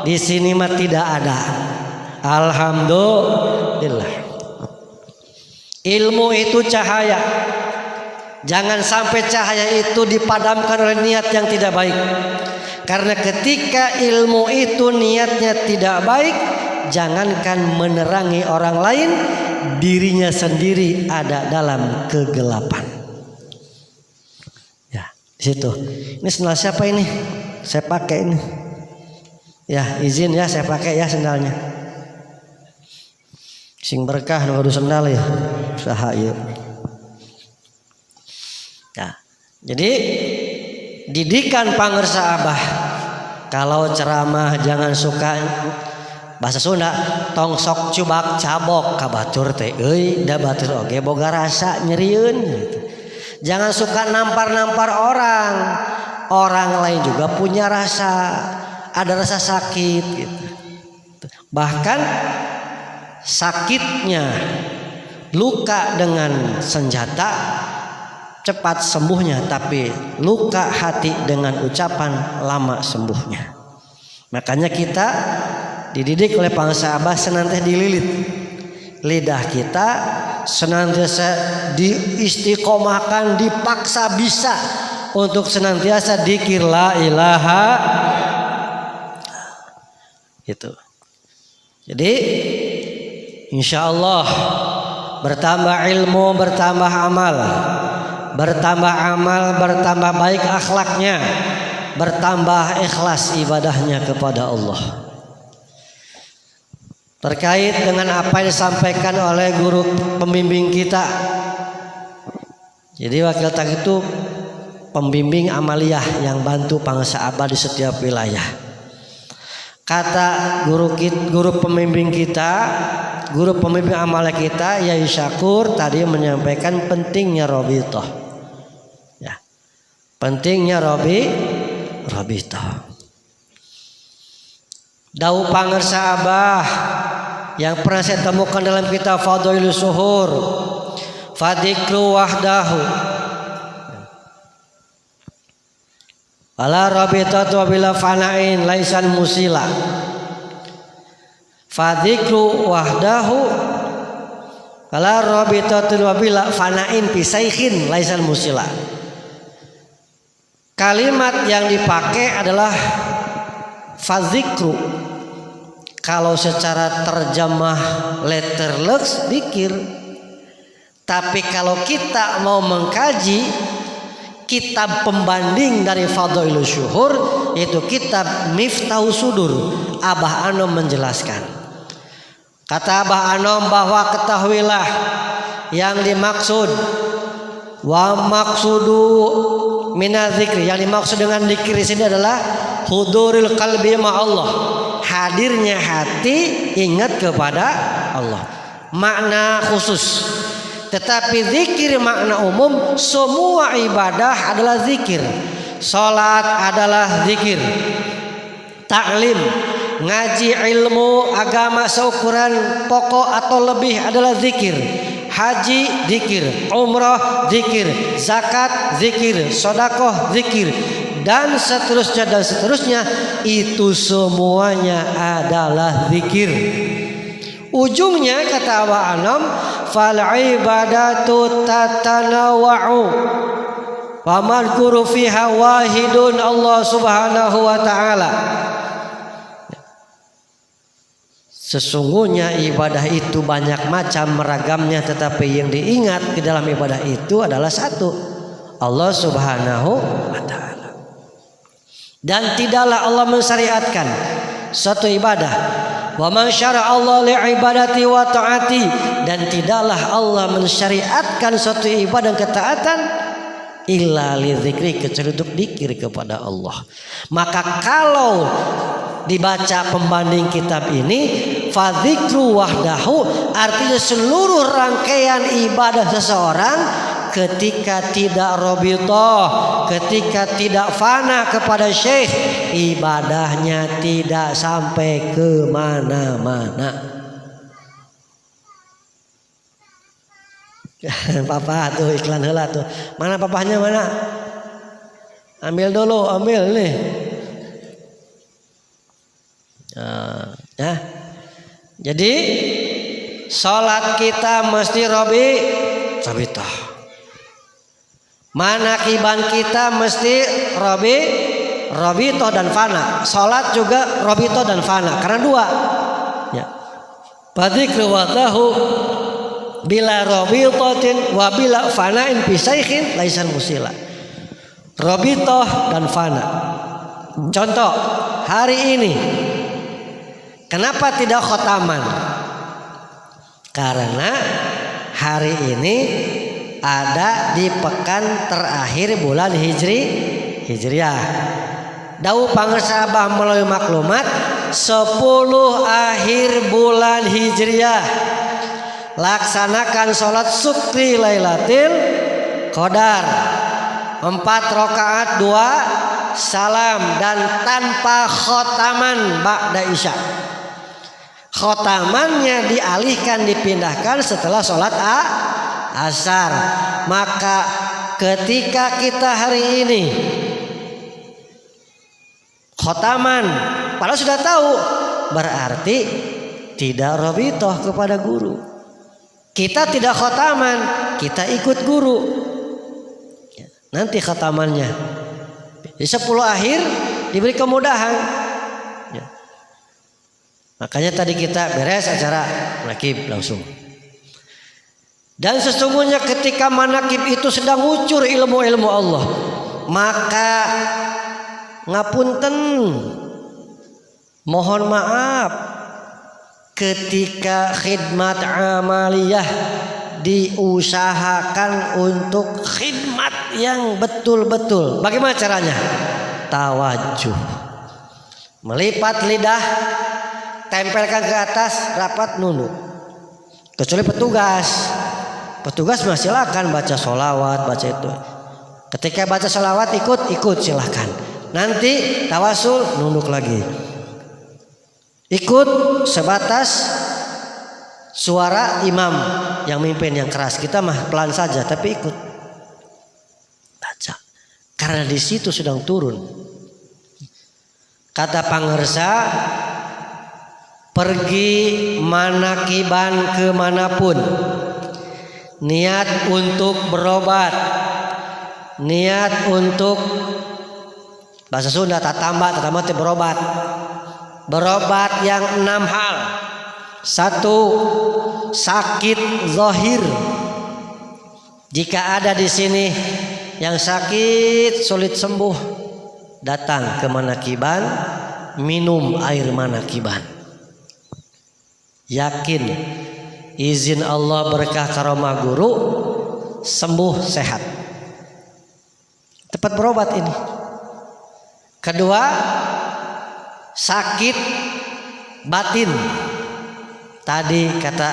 di sini mah tidak ada. Alhamdulillah. Ilmu itu cahaya. Jangan sampai cahaya itu dipadamkan oleh niat yang tidak baik. Karena ketika ilmu itu niatnya tidak baik, jangankan menerangi orang lain, dirinya sendiri ada dalam kegelapan. Ya, di situ. Ini sendal siapa ini? Saya pakai ini. Ya, izin ya saya pakai ya sendalnya. Sing berkah nu sendal ya. Usaha ieu. Ya. Jadi didikan pangersa Abah. Kalau ceramah jangan suka bahasa Sunda tong sok cubak cabok ka batur teh euy da batur oge boga rasa nyerieun gitu. Jangan suka nampar-nampar orang. Orang lain juga punya rasa, ada rasa sakit gitu. Bahkan sakitnya luka dengan senjata cepat sembuhnya, tapi luka hati dengan ucapan lama sembuhnya. Makanya kita dididik oleh Pangersa Abah senantiasa dililit. Lidah kita senantiasa diistiqomahkan, dipaksa bisa untuk senantiasa dzikir la ilaha itu. Jadi insya Allah bertambah ilmu, bertambah amal, bertambah baik akhlaknya, bertambah ikhlas ibadahnya kepada Allah. Terkait dengan apa yang disampaikan oleh guru pembimbing kita, jadi wakil tak itu pembimbing amaliyah yang bantu Pangersa Abah di setiap wilayah. Kata guru pembimbing kita, guru pembimbing amaliyah kita, Yai Syakur tadi menyampaikan pentingnya robitoh. Ya, pentingnya robitoh. Dawuh Pangersa Abah yang pernah saya temukan dalam kitab Fadhailus Suhur, fadzikru wahdahu ala rabitatu bila fana'in laisan musila. Fadzikru wahdahu ala rabitatu bila fana'in pisaikhin laisan musila. Kalimat yang dipakai adalah fadzikru. Kalau secara terjemah letterless dikir. Tapi kalau kita mau mengkaji kitab pembanding dari Fadhailus Syuhur, yaitu kitab Miftahus Sudur, Abah Anom menjelaskan. Kata Abah Anom bahwa ketahuilah yang dimaksud wa maksudu minadzikri, yang dimaksud dengan zikir di sini adalah huduril qalbi ma Allah, hadirnya hati ingat kepada Allah. Makna khusus. Tetapi zikir makna umum, semua ibadah adalah zikir. Salat adalah zikir. Ta'lim, ngaji ilmu agama seukuran pokok atau lebih adalah zikir. Haji zikir, umrah zikir, zakat zikir, sedekah zikir, dan seterusnya itu semuanya adalah zikir. Ujungnya kata Aba Anam, fal ibadatu tatanawa'u wa madhkuru fiha wahidun Allah Subhanahu wa taala. Sesungguhnya ibadah itu banyak macam meragamnya, tetapi yang diingat di dalam ibadah itu adalah satu, Allah Subhanahu wa taala. Dan tidaklah Allah mensyariatkan suatu ibadah, wa man syara'a Allah li ibadati wa taati, dan tidaklah Allah mensyariatkan suatu ibadah dan ketaatan illa li dzikri, kecuali untuk dzikir kepada Allah. Maka kalau dibaca pembanding kitab ini, fadzikru wahdahu, artinya seluruh rangkaian ibadah seseorang ketika tidak robitoh, ketika tidak fana kepada syekh, ibadahnya tidak sampai ke mana-mana. Papa tuh iklan heula tuh. Mana papahnya mana? Ambil dulu, ambil nih. Ya. Jadi salat kita mesti robitoh. Manakiban kita mesti robitoh dan fana. Salat juga robitoh dan fana, karena dua. Ya. Fadzikru wadahu bila robitotin wa bila fanain bisaikhin laisan musila. Robitoh dan fana. Contoh hari ini, kenapa tidak khotaman? Karena hari ini ada di pekan terakhir bulan Hijriah. Dawuh pangarsa Abah melalui maklumat 10 akhir bulan Hijriah. Laksanakan sholat syukri Lailatul Qadar 4 rakaat 2 salam dan tanpa khotaman ba'da isya. Khotamannya dialihkan, dipindahkan setelah sholat asar. Maka ketika kita hari ini khotaman, padahal sudah tahu, berarti tidak robitoh kepada guru. Kita tidak khotaman, kita ikut guru. Nanti khotamannya di 10 akhir diberi kemudahan. Ya. Makanya tadi kita beres acara manakib langsung. Dan sesungguhnya ketika manakib itu sedang ngucur ilmu-ilmu Allah, maka ngapunten, mohon maaf, ketika khidmat amaliyah diusahakan untuk khidmat yang betul-betul. Bagaimana caranya? Tawajuh. Melipat lidah, tempelkan ke atas, rapat nunduk. Kecuali petugas mah silakan baca sholawat, baca itu. Ketika baca sholawat ikut silakan. Nanti tawasul nunduk lagi. Ikut sebatas suara imam yang mimpin yang keras. Kita mah pelan saja tapi ikut baca. Karena di situ sedang turun. Kata pangarsa, pergi manakiban kemanapun, niat untuk berobat, niat untuk bahasa Sunda tatamba itu berobat. Berobat yang 6 hal. 1, sakit zahir. Jika ada di sini yang sakit sulit sembuh, datang ke manakiban, minum air manakiban. Yakin izin Allah berkah karomah guru, sembuh sehat. Tepat berobat ini. Kedua, sakit batin. Tadi kata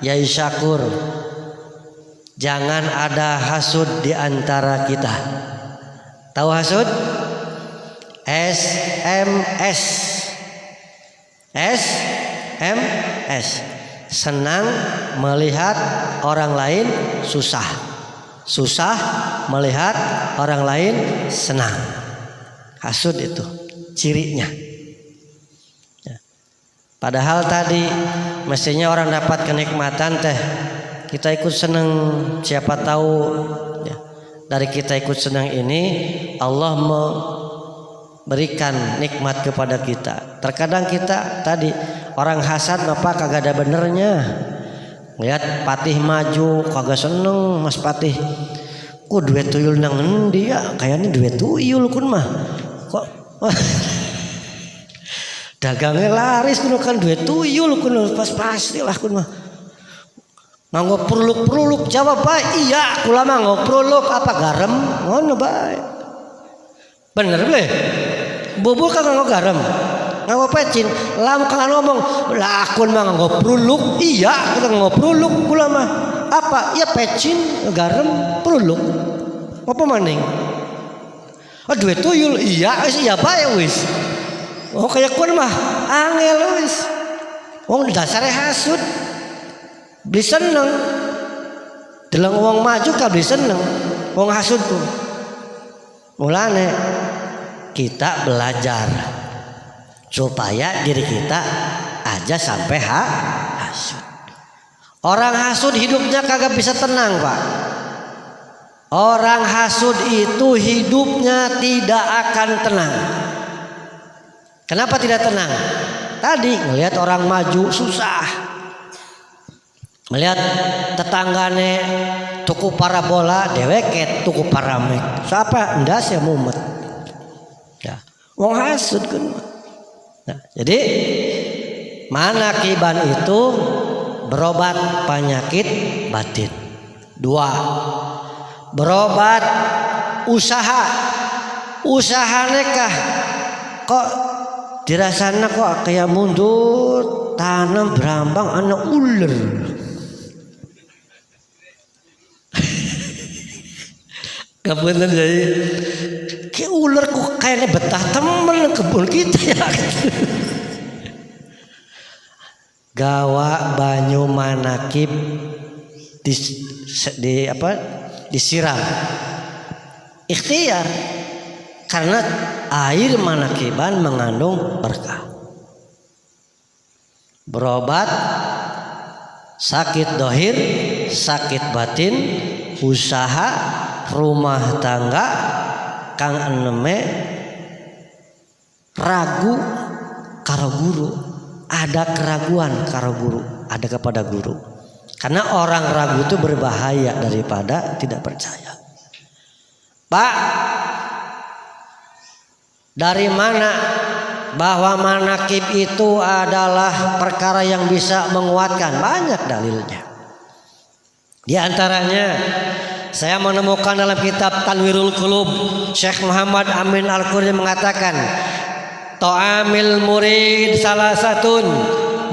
Yai Syakur, jangan ada hasud di antara kita. Tahu hasud? SMS. SMS. Senang melihat orang lain susah. Susah melihat orang lain senang. Hasud itu cirinya. Padahal tadi mestinya orang dapat kenikmatan teh kita ikut senang, siapa tahu ya, dari kita ikut senang ini Allah memberikan nikmat kepada kita. Terkadang kita tadi orang hasad apa kagak ada benernya. Lihat Patih maju kagak seneng, Mas Patih. Kok duit tuyul nang endi ya? Kayaknya duit tuyul kun mah. Kok dagangnya laris kuno kan duit tuyul kuno pastilah kun mah. Nganggo pruluk-pruluk jawab bae iya kula mah nganggo pruluk apa garam ngono bae. Bener bleh. Bubur kan nganggo garam. Nganggo pecin, lamun kan ngomong lah akun mah nganggo pruluk iya kita nganggo pruluk kula mah. Apa? Ya pecin, garam, pruluk. Apa maning? Ah duit tuyul iya bae wis. Oh kayak kun mah angel wis. Wong dasare hasud. Beli seneng. Delang wong maju ka beli seneng. Wong hasud tuh. Mulane kita belajar supaya diri kita aja sampai hasud. Orang hasud hidupnya kagak bisa tenang, Pak. Orang hasud itu hidupnya tidak akan tenang. Kenapa tidak tenang? Tadi ngelihat orang maju susah. Melihat tetanggane tuku parabola deweket tuku paramek. Siapa? Endas ya mumet. Ya, wong hasud kan. Nah, jadi manakiban itu berobat penyakit batin. 2. Berobat usaha. Usahane kah kok dirasana kok kayak mundur tanam berambang anak ular. Kebetulan jadi kayak ular kok kayaknya betah temen kebun kita ya. Gawa banyu manakib disiram ikhtiar karena air manakiban mengandung berkah. Berobat sakit dohir, sakit batin, usaha rumah tangga kang eneme ragu karo guru, ada keraguan karo guru, ada kepada guru. Karena orang ragu itu berbahaya daripada tidak percaya. Pak, dari mana bahwa manakib itu adalah perkara yang bisa menguatkan? Banyak dalilnya. Di antaranya saya menemukan dalam kitab Tanwirul Qulub Syekh Muhammad Amin Al-Qurdi mengatakan ta'amil murid salah satun,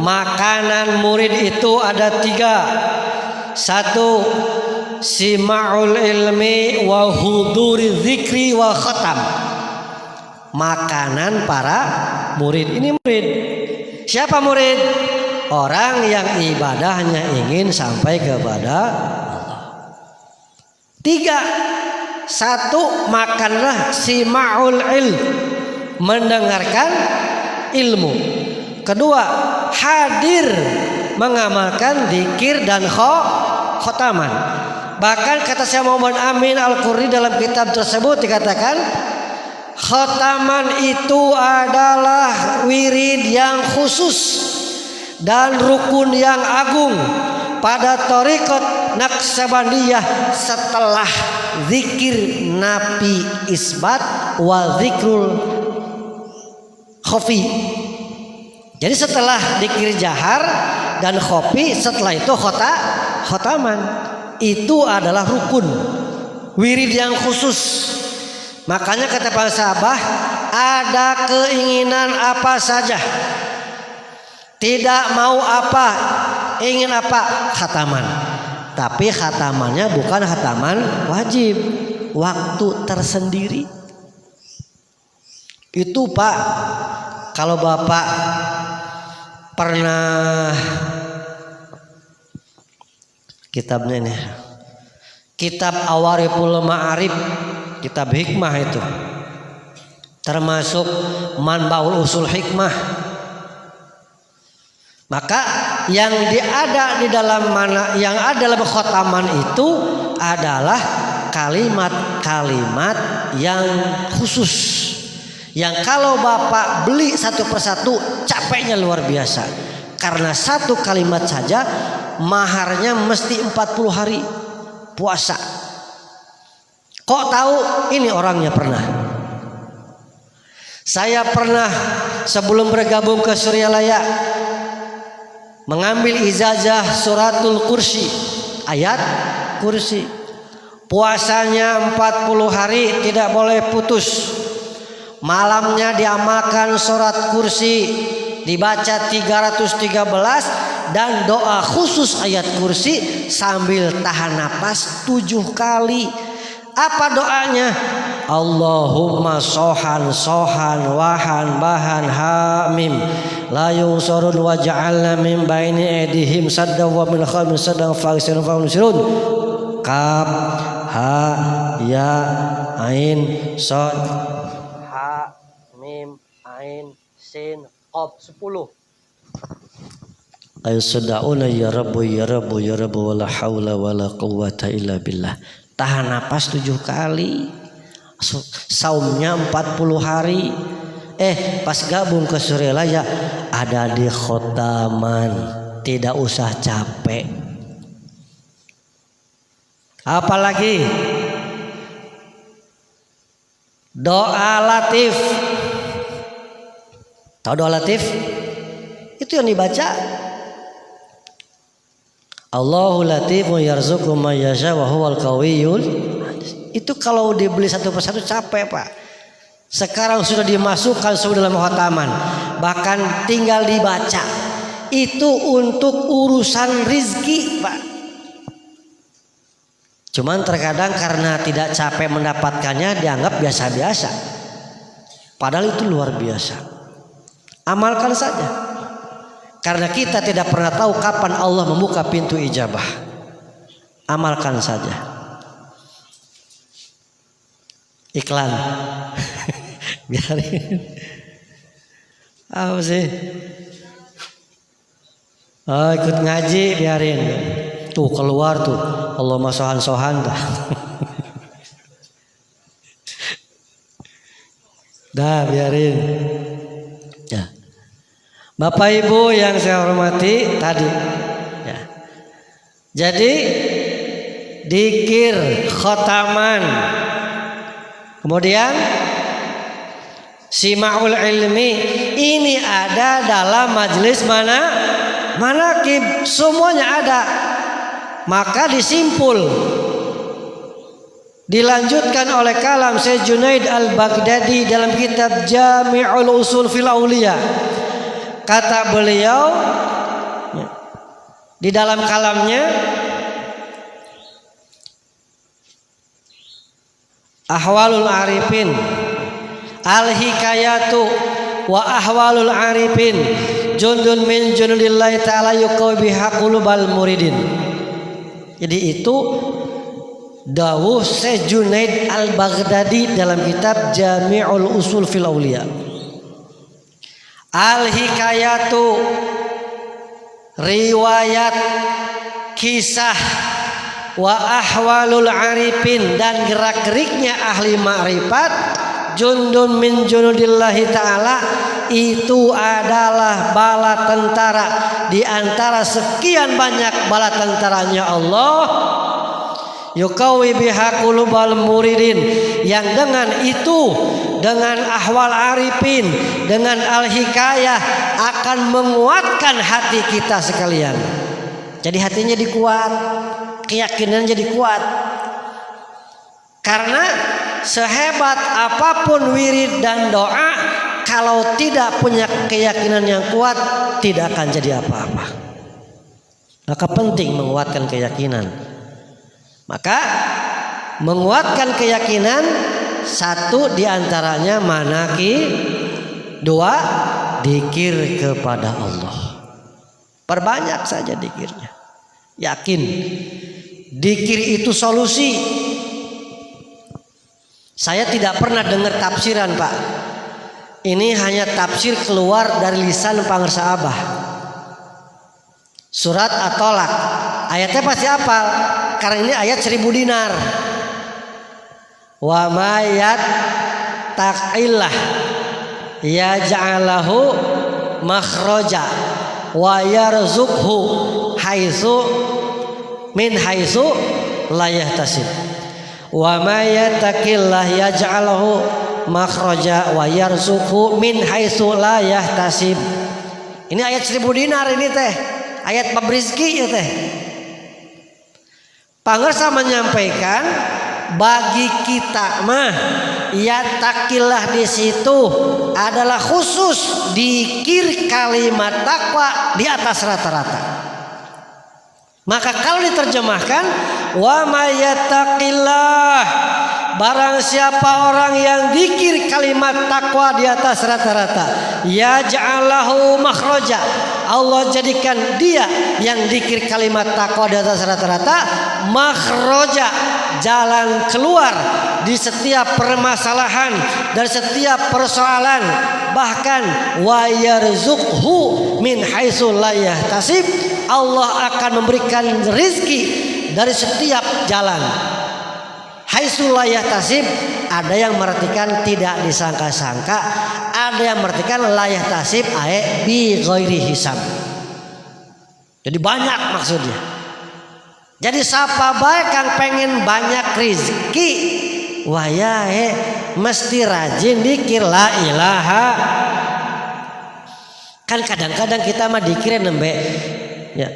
makanan murid itu ada 3. 1 sima'ul ilmi wa huduri dzikri wa khatam. Makanan para murid. Ini murid. Siapa murid? Orang yang ibadahnya ingin sampai kepada 3. 1 makanlah sima'ul ilm, mendengarkan ilmu. 2 hadir mengamalkan zikir dan khotaman. Bahkan kata Syekh Muhammad Amin Al-Qurdi dalam kitab tersebut dikatakan khotaman itu adalah wirid yang khusus dan rukun yang agung pada thariqat Naqsabandiyah setelah zikir nafi isbat wa zikrul khafi. Jadi setelah zikir jahar dan khafi, setelah itu khotaman. Itu adalah rukun wirid yang khusus. Makanya kata para sahabat, ada keinginan apa saja, tidak mau apa, ingin apa, khataman. Tapi khatamannya bukan khataman wajib, waktu tersendiri. Itu Pak, kalau Bapak pernah kitabnya ini, kitab Awariful Ma'arif, kitab hikmah itu, termasuk Manbaul Usul Hikmah. Maka yang ada di dalam yang ada dalam khotaman itu adalah kalimat-kalimat yang khusus, yang kalau Bapak beli satu persatu capeknya luar biasa. Karena satu kalimat saja maharnya mesti 40 hari puasa. Kok tahu? Ini orangnya pernah. Saya pernah sebelum bergabung ke Suryalaya mengambil ijazah suratul kursi, ayat kursi. Puasanya 40 hari tidak boleh putus. Malamnya diamalkan surat kursi, dibaca 313 dan doa khusus ayat kursi sambil tahan napas 7 kali. Apa doanya? Allahumma sohan wahan bahan hamim la yunsurun wa ja'alna min baini aydihim sadda wa min khalfihim sadda faghsirun fahum kaf ha ya ain sod ha mim ain sin qaf 10. Ayo seda'una ya rabbu ya rabbu ya rabbu wala haula wala quwwata illa billah. Tahan napas 7 kali. Saumnya 40 hari. Pas gabung ke Suryalaya ada di khotaman, tidak usah capek. Apalagi doa latif. Tahu doa latif? Itu yang dibaca. Allahu latifun yarzuqu man yasha wa huwal qawiyyul. Itu kalau dibeli satu persatu capek Pak. Sekarang sudah dimasukkan sudah dalam khotaman, bahkan tinggal dibaca. Itu untuk urusan rizki Pak. Cuman terkadang karena tidak capek mendapatkannya dianggap biasa-biasa. Padahal itu luar biasa. Amalkan saja. Karena kita tidak pernah tahu kapan Allah membuka pintu ijabah. Amalkan saja. Iklan. Biarin. Apa sih? Ikut ngaji biarin. Tuh keluar tuh. Allahumma sohan dah. Dah biarin. Ya. Bapak Ibu yang saya hormati tadi ya. Jadi dikir khotaman, kemudian sima'ul ilmi ini ada dalam majelis manaqib, semuanya ada. Maka disimpul, dilanjutkan oleh kalam Syekh Junaid Al-Baghdadi dalam kitab Jami'ul Usul fil Auliya. Kata beliau di dalam kalamnya, ahwalul arifin al-hikayatu wa ahwalul arifin jundun min junudillahi ta'ala yuqawi biha qulubal muridin. Jadi itu dawuh Syekh Junaid Al-Baghdadi dalam kitab Jami'ul Usul fil Auliya. Al-hikayatu riwayat kisah wa ahwalul arifin dan gerak-geriknya ahli ma'rifat jundun min junudillahi ta'ala itu adalah bala tentara di antara sekian banyak bala tentaranya Allah yuqawi biha qulubal muridin yang dengan itu, dengan ahwal arifin, dengan al-hikayah akan menguatkan hati kita sekalian. Jadi hatinya dikuat, keyakinan jadi kuat. Karena sehebat apapun wirid dan doa, kalau tidak punya keyakinan yang kuat tidak akan jadi apa-apa. Maka penting menguatkan keyakinan. Maka menguatkan keyakinan satu diantaranya manaki, dua dikir kepada Allah. Perbanyak saja dikirnya. Yakin dikir itu solusi. Saya tidak pernah dengar tafsiran, Pak. Ini hanya tafsir keluar dari lisan pangersa Abah. Surat At-Tolak. Ayatnya pasti hafal karena ini ayat 1000 dinar. Wa mayat taqillah yaj'alahu makhraja wa yarzuqhu haitsu min haitsu la yahtasib. Wa mayyattaqillah yaj'alahu makhraja wa yarzuqhu min haitsu la yahtasib. Ini ayat 1000 dinar ini teh. Ayat bab rizki ya teh. Pangersa menyampaikan bagi kita mah ya takillah di situ adalah khusus dikir kalimat takwa di atas rata-rata. Maka kalau diterjemahkan wa mayattaqillah, barang siapa orang yang dikir kalimat takwa di atas rata-rata, ya ja'alahu makhraja, Allah jadikan dia yang dikir kalimat takwa di atas rata-rata makhraja, jalan keluar di setiap permasalahan dan setiap persoalan, bahkan wa yarzuqhu min haitsu la yahtasib, Allah akan memberikan rezeki dari setiap jalan. Haitsu la yahtasib, ada yang mengartikan tidak disangka-sangka, ada yang mengartikan la yahtasib ae bi ghairi hisab. Jadi banyak maksudnya. Jadi siapa baik yang pengen banyak rezeki, wayahe mesti rajin dikir la ilaha. Kan kadang-kadang kita mah dikir nembe ya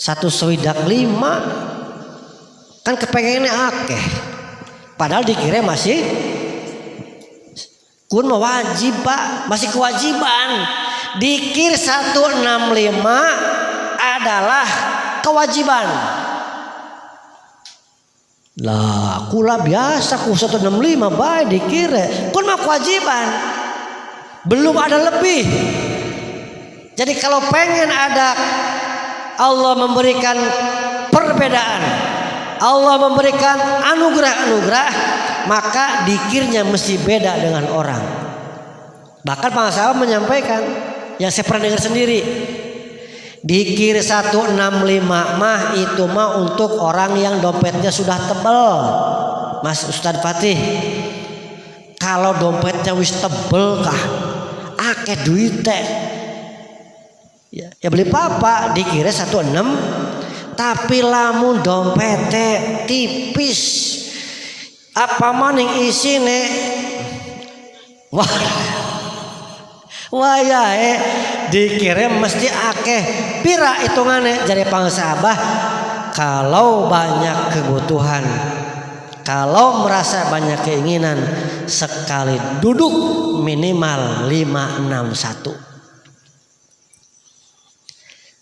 1 swidak 5 kan kepengennya akeh, padahal dikira masih kun wajib, Pak, masih kewajiban. Dikir 165 adalah kewajiban. Lah kula biasa ku 165 bae dikira kun mah kewajiban, belum ada lebih. Jadi kalau pengen ada Allah memberikan perbedaan, Allah memberikan anugerah-anugerah, maka dikirnya mesti beda dengan orang. Bahkan para sahabat menyampaikan yang saya pernah dengar sendiri, dikir 165 mah itu mah untuk orang yang dompetnya sudah tebal. Mas Ustadz Fatih, kalau dompetnya wis tebel kah akeh duit teh, ya beli papa dikira 16, tapi lamun dompete tipis apa maning isine wah ya dikira mesti akeh. Pira hitungane jadi pangsa Abah, kalau banyak kebutuhan, kalau merasa banyak keinginan, sekali duduk minimal 561.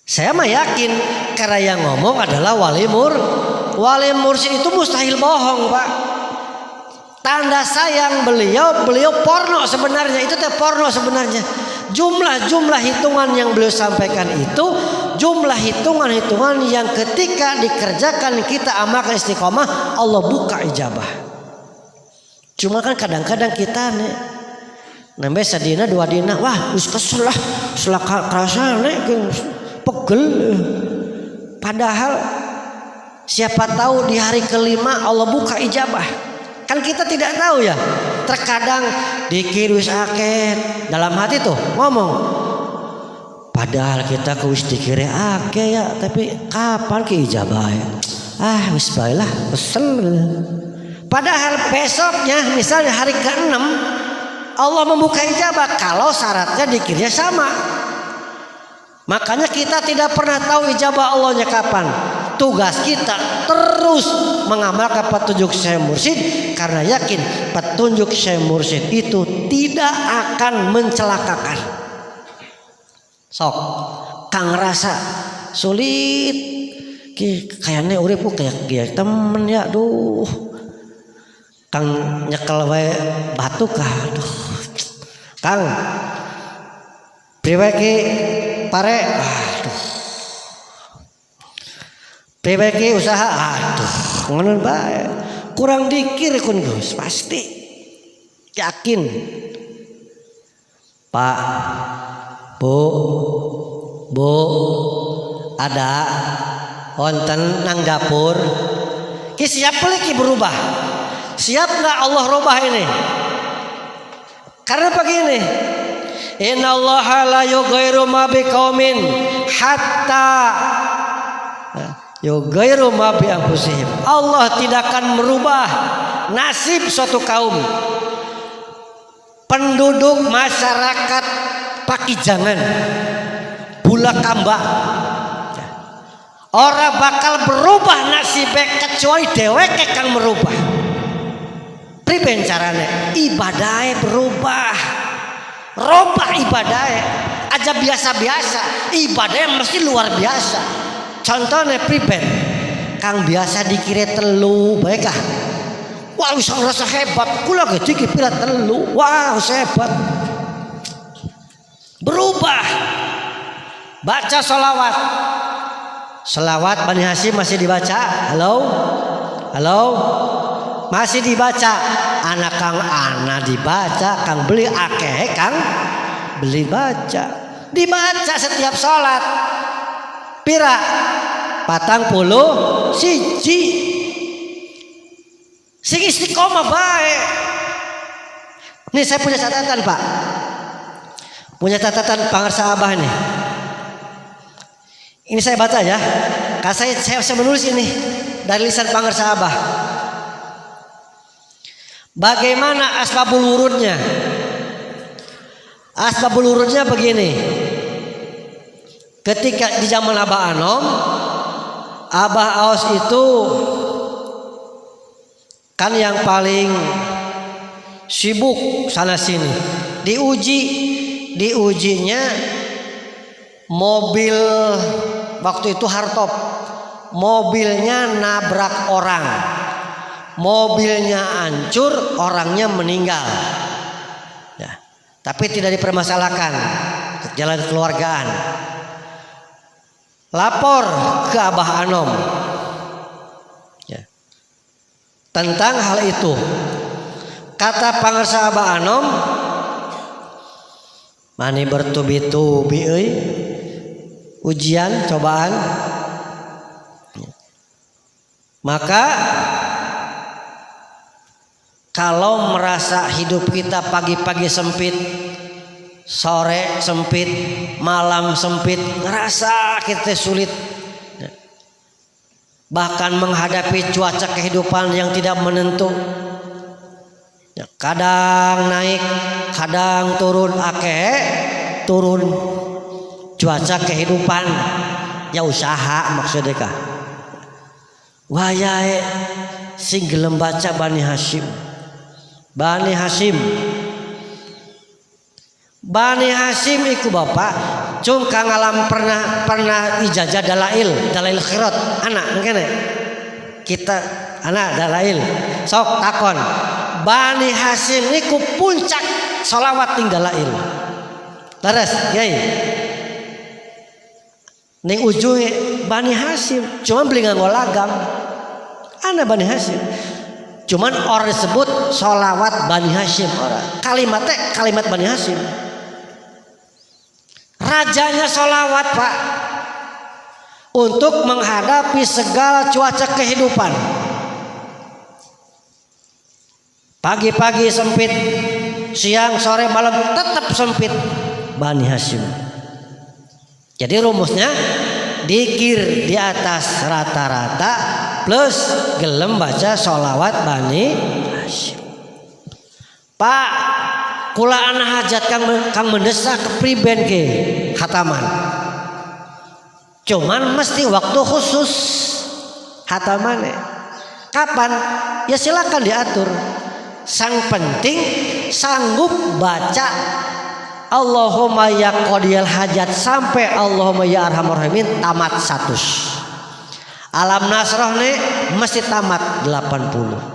Saya mah yakin karena yang ngomong adalah wali mursyid itu mustahil bohong, Pak. Tanda sayang beliau porno sebenarnya, itu teh porno sebenarnya. Jumlah hitungan yang beliau sampaikan itu jumlah hitungan yang ketika dikerjakan kita amalkan istiqomah, Allah buka ijabah. Cuma kan kadang-kadang kita nih nambah sadina 2 dina, wah wis kesel lah, selaka kerasa nih pegel. Padahal siapa tahu di hari kelima Allah buka ijabah. Kan kita tidak tahu ya. Terkadang dikir wis akeh dalam hati tuh ngomong, padahal kita ke wis dikir akeh ya, tapi kapan ke ijabah ya? Wis baiklah, kesel. Padahal besoknya misalnya hari ke-6 Allah membuka ijabah kalau syaratnya dikirnya sama. Makanya kita tidak pernah tahu ijabah Allahnya kapan. Tugas kita terus mengamalkan petunjuk Syekh Mursyid, karena yakin petunjuk Syekh Mursyid itu tidak akan mencelakakan. Sok kang rasa sulit kayaknya urip kayak temen ya, aduh Kang nyekel wae batu kah? Aduh. Kang priwe ki pare? Aduh. Priwe ki usaha? Aduh, ngono bae. Kurang dikir kun Gus, pasti. Yakin. Pak, Bu, ada wonten nang dapur. Ki siap ki berubah. Siap nggak Allah rubah ini? Karena begini, innallaha la yughayyiru ma biqaumin hatta yughayyiru ma bi anfusihim. Allah tidak akan merubah nasib suatu kaum, penduduk masyarakat Pakijangan, Bulakamba. Orang bakal berubah nasibnya kecuali dheweke kang merubah. Priben carane? Ibadahe berubah. Robah ibadahe. Aja biasa-biasa, ibadahe mesti luar biasa. Contohnya priben? Kang biasa dikira telu, baik kah? Wah, wis ngerasa hebat. Kula ge dikira telu. Wah, hebat. Berubah. Baca sholawat. Selawat Bani Hasyim masih dibaca? Halo? Masih dibaca. Anak Kang Ana dibaca, Kang beli akeh, Kang beli baca. Dibaca setiap sholat. Pira? 41. Sing istiqomah bae. Nih saya punya catatan, Pak. Punya catatan pangarsa Abah nih. Ini saya baca ya. Karena saya menulis ini dari lisan pangarsa Abah. Bagaimana asbabul wurudnya? Asbabul wurudnya begini. Ketika di zaman Abah Anom, Abah Aos itu kan yang paling sibuk sana sini. Diujinya mobil waktu itu hardtop. Mobilnya nabrak orang. Mobilnya hancur, orangnya meninggal. Ya, tapi tidak dipermasalahkan, jalan kekeluargaan. Lapor ke Abah Anom ya, tentang hal itu. Kata pangarsa Abah Anom, mani bertubi-tubi euy, ujian, cobaan. Maka kalau merasa hidup kita pagi-pagi sempit, sore sempit, malam sempit, ngerasa kita sulit, bahkan menghadapi cuaca kehidupan yang tidak menentu, kadang naik, kadang turun, turun cuaca kehidupan, ya usaha maksudnya kah? Wayahe sing gelem baca Bani Hasyim. Bani Hasyim iku bapak cung kang alam pernah ijazah dalail khairat anak ngene kita anak dalail sok takon Bani Hasyim niku puncak sholawat ning dalail leres yai ning ujunge Bani Hasyim cuma beli nganggo lagam ana Bani Hasyim. Cuman orang disebut sholawat Bani Hasyim orang. Kalimat Bani Hasyim. Rajanya sholawat Pak. Untuk menghadapi segala cuaca kehidupan. Pagi-pagi sempit, siang, sore, malam tetap sempit. Bani Hasyim. Jadi rumusnya dikir di atas rata-rata plus gelem baca sholawat Bani Hasyim. Pak, kula ana hajat kang mendesak kepriben ke khataman. Cuman mesti waktu khusus hatamane. Kapan? Ya silakan diatur. Sang penting sanggup baca Allahumma ya qadiyal hajat sampai Allahumma ya arhamar rahimin tamat 100. Alam Nasrah nih mesti tamat 80.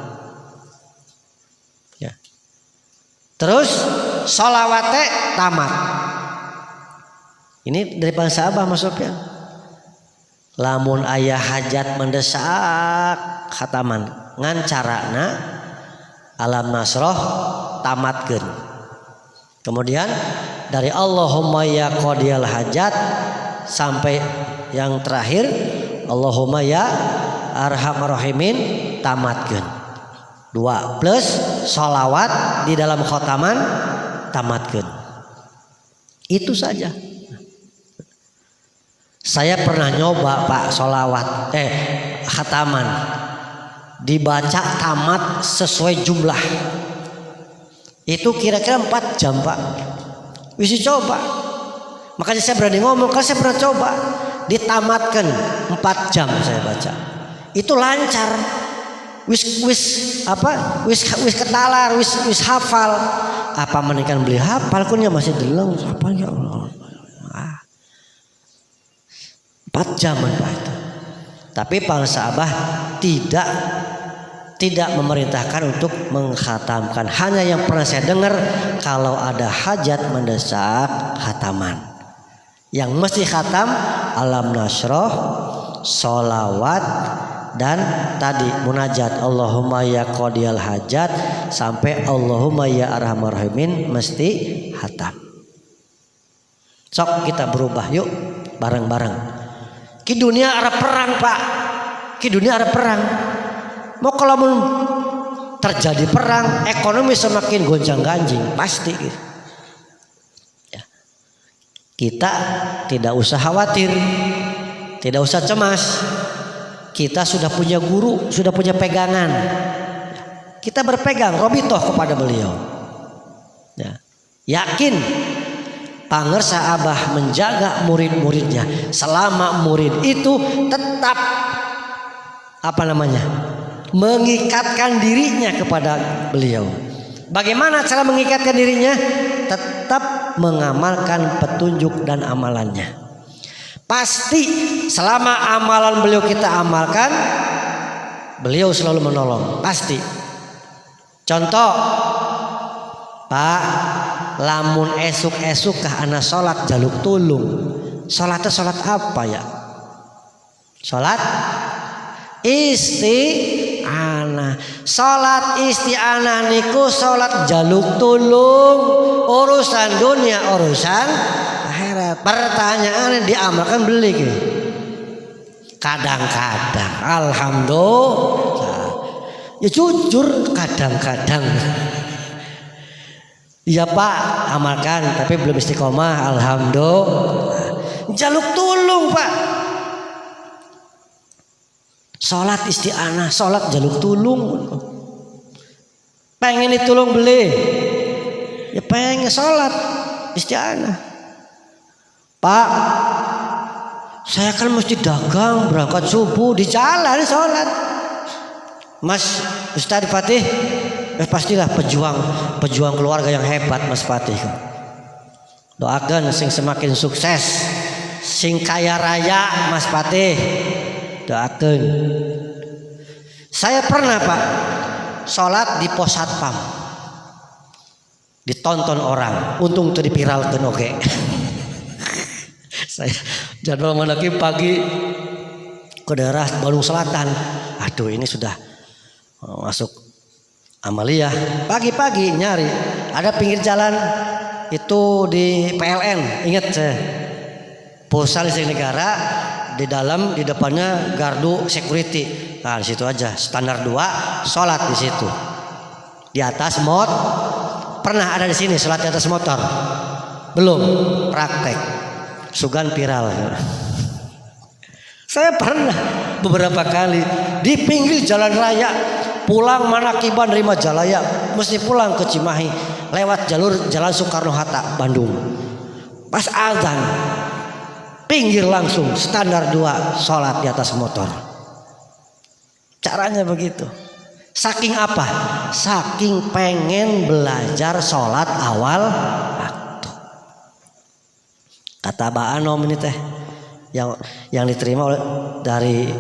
Terus sholawate tamat. Ini dari bangsa Abah Mas Sofyan. Lamun ayah hajat mendesak khataman ngan carana Alam Nasroh tamatkeun. Kemudian dari Allahumma ya qadiyal hajat sampai yang terakhir Allahumma ya arhamar rahimin tamatkeun. 2 plus sholawat di dalam khotaman tamatkeun. Itu saja. Saya pernah nyoba Pak sholawat khataman dibaca tamat sesuai jumlah. Itu kira-kira 4 jam Pak. Wis coba. Makanya saya berani ngomong karena saya pernah coba. Ditamatkan 4 jam saya baca. Itu lancar. Wis ketalar, wis hafal. Apa menikan beli hafal kunnya masih deleng apa ya Allah. 4 jam Pak itu. Tapi bangsa Abah tidak memerintahkan untuk mengkhatamkan. Hanya yang pernah saya dengar kalau ada hajat mendesak khataman. Yang mesti khatam Alam Nasroh, sholawat, dan tadi munajat Allahumma ya qadiyal hajat sampai Allahumma ya arhamar rahimin mesti khatam. Sok kita berubah yuk bareng-bareng. Ki dunia ada perang Pak. Ki dunia ada perang. Mau kalau terjadi perang, ekonomi semakin gonjang-ganjing pasti. Ya. Kita tidak usah khawatir, tidak usah cemas. Kita sudah punya guru, sudah punya pegangan. Kita berpegang robitoh kepada beliau. Ya. Yakin pangersa Abah menjaga murid-muridnya selama murid itu tetap mengikatkan dirinya kepada beliau. Bagaimana cara mengikatkan dirinya? Tetap mengamalkan petunjuk dan amalannya. Pasti selama amalan beliau kita amalkan, beliau selalu menolong. Pasti. Contoh, Pak, lamun esuk-esuk kah ana salat jaluk tulung. Salatnya salat apa ya? Salat isti'anah. Salat isti'anah niku salat jaluk tulung, urusan dunia, urusan akhirat. Pertanyaan diamalkan beli gitu. Kadang-kadang alhamdulillah. Ya jujur kadang-kadang. Iya Pak, amalkan tapi belum istiqomah. Alhamdulillah. Jaluk tulung Pak. Salat isti'anah, salat jaluk tulung. Pengen ditulung beli. Ya pengen salat isti'anah. Pak, saya kan mesti dagang, berangkat subuh di jalan salat. Mas Ustadz Fatih, pastilah pejuang keluarga yang hebat Mas Fatih. Doakan sing semakin sukses, sing kaya raya Mas Fatih. Doakan. Saya pernah Pak sholat di pos satpam, ditonton orang, untung tuh dipiralkeun oge. Saya jadwal menaki pagi ke daerah Bandung Selatan. Aduh ini sudah masuk Amalia. Pagi-pagi nyari ada pinggir jalan itu di PLN, ingat saya. Pusat listrik negara, di dalam di depannya gardu security. Nah, di situ aja standar 2 sholat di situ. Di atas pernah ada di sini sholat di atas motor? Belum, praktek. Sugan viral. Saya pernah beberapa kali di pinggir jalan raya, pulang Manakiban dari Majalaya, mesti pulang ke Cimahi lewat jalur Jalan Soekarno Hatta Bandung. Pas azan pinggir langsung standar 2 sholat di atas motor. Caranya begitu. Saking apa? Saking pengen belajar sholat awal waktu. Kata Mbak Anom ini teh yang diterima dari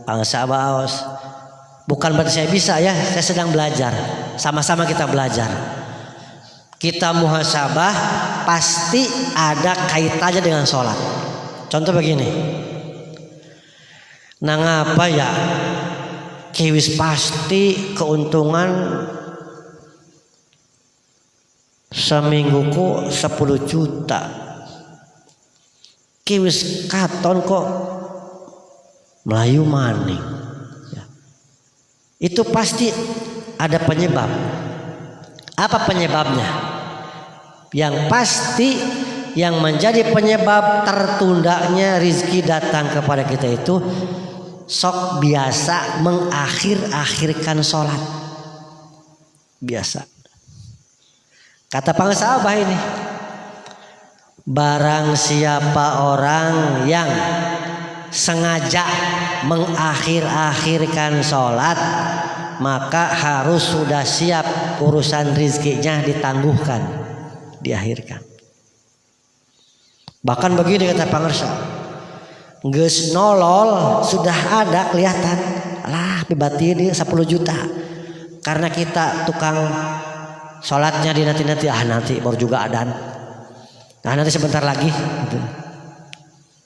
bangsa Baos. Bukan berarti saya bisa ya, saya sedang belajar. Sama-sama kita belajar. kita muhasabah pasti ada kaitannya dengan sholat. Contoh begini, nah ngapa ya kiwis pasti keuntungan semingguku 10 juta, kiwis katon kok melayu maning ya. Itu pasti ada penyebab. Apa penyebabnya? Yang pasti yang menjadi penyebab tertundanya rizki datang kepada kita itu sok biasa mengakhir-akhirkan sholat. Biasa. Kata pangsaabah ini, barang siapa orang yang sengaja mengakhir-akhirkan sholat, maka harus sudah siap urusan rizkinya ditangguhkan, diakhirkan. Bahkan begini kata pangersa, geus nolol sudah ada kelihatan, lah bibati dia 10 juta. Karena kita tukang sholatnya di nanti nanti baru juga adan. Nah nanti sebentar lagi gitu.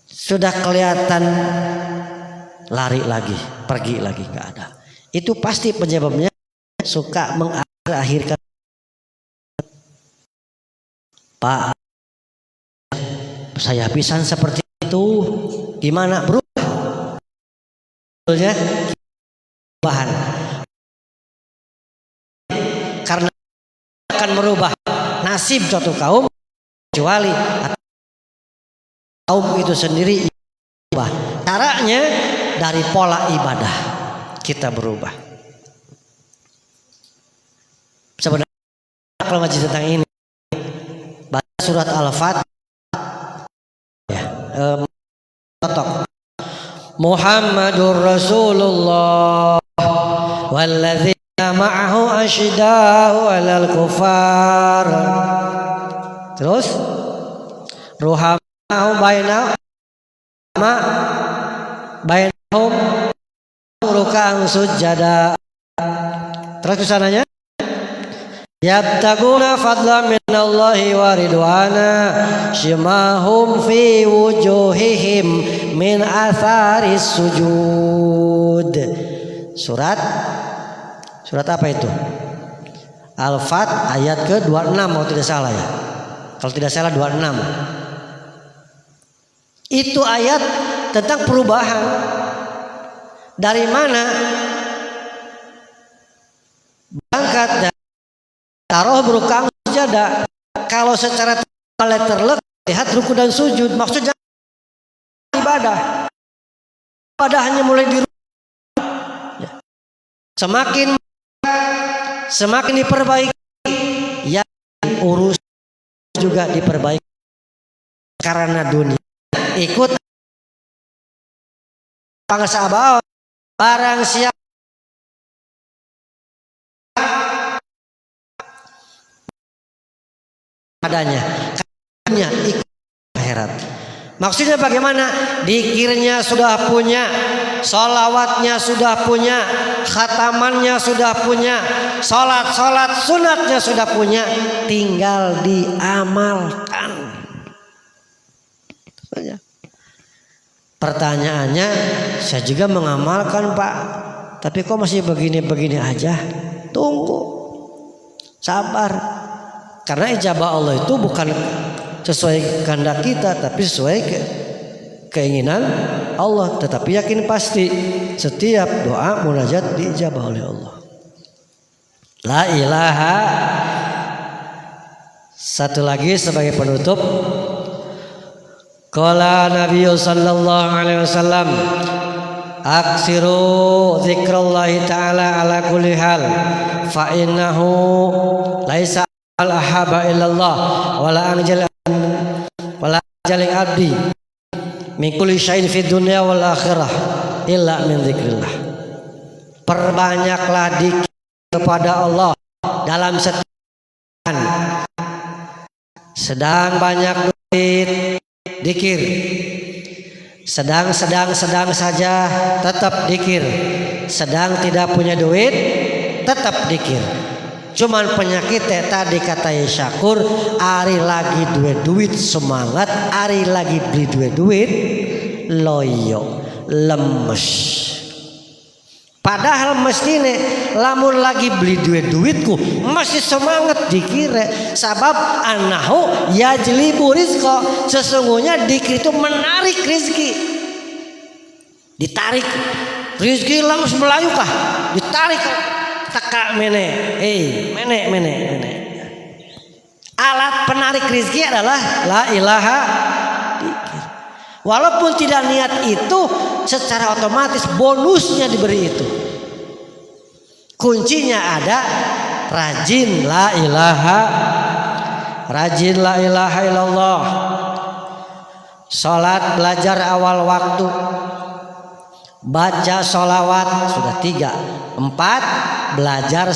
Sudah kelihatan lari lagi, pergi lagi nggak ada. Itu pasti penyebabnya suka mengakhirkan. Pak, saya pisan seperti itu, gimana berubah? Betulnya perubahan. Karena akan merubah nasib suatu kaum, kecuali kaum itu sendiri berubah. Caranya dari pola ibadah kita berubah. Sebenarnya kalau ngaji tentang ini, baca surat Al-Fatihah ya, Muhammadur Rasulullah walladzina ma'ahu asyidda'u 'alal kufar. Terus ruhamahu bainahum ruk'an sujada. Terus kesananya yabtaguna fadlan minallahi wa ridwana shimahum fi wujuhihim min atharis sujud. Surat apa itu? Al-Fat ayat ke-26 kalau tidak salah ya. Kalau tidak salah 26. Itu ayat tentang perubahan. Dari mana? Berangkat dari taruh berukang sujada. Kalau secara terlek lihat ruku dan sujud, maksudnya ibadah. Ibadah hanya mulai di ya. Semakin diperbaiki, ya urus juga diperbaiki karena dunia ikut pangsaabah. Barang siapa adanya ikut akhirat. Maksudnya bagaimana? Dikirnya sudah punya, sholawatnya sudah punya, khatamannya sudah punya, sholat sunatnya sudah punya, tinggal diamalkan. Pertanyaannya, saya juga mengamalkan Pak, tapi kok masih begini-begini aja? Tunggu, sabar. Karena ijabah Allah itu bukan sesuai kehendak kita, tapi sesuai keinginan Allah. Tetapi yakin pasti setiap doa munajat diijabah oleh Allah. La ilaha. Satu lagi sebagai penutup. Qala Nabi sallallahu alaihi wasallam, aksiru zikrallahi ta'ala ala kulli hal, fa innahu laisa al-ahaba illallah wala anjalil abdi min kulli syai'in fid dunya wal akhirah illa min dzikrillah. Perbanyaklah zikir kepada Allah dalam setiap sedang banyak duit dikir, sedang saja tetap dikir, sedang tidak punya duit tetap dikir. Cuman penyakit tadi kata Syakur, ari lagi duit semangat, ari lagi beli duit loyo lemes. Padahal mestine lamun lagi beli duitku masih semangat dikira, sabab anahu yajlibu rizqa, sesungguhnya dikir itu menarik rezeki, ditarik rezeki langsung melayu kah, ditarik teka mene, mene. Alat penarik rezeki adalah la ilaha dikir. Walaupun tidak niat itu, secara otomatis bonusnya diberi itu. Kuncinya ada rajin la ilaha illallah. Salat belajar awal waktu, baca sholawat sudah 3. 4 belajar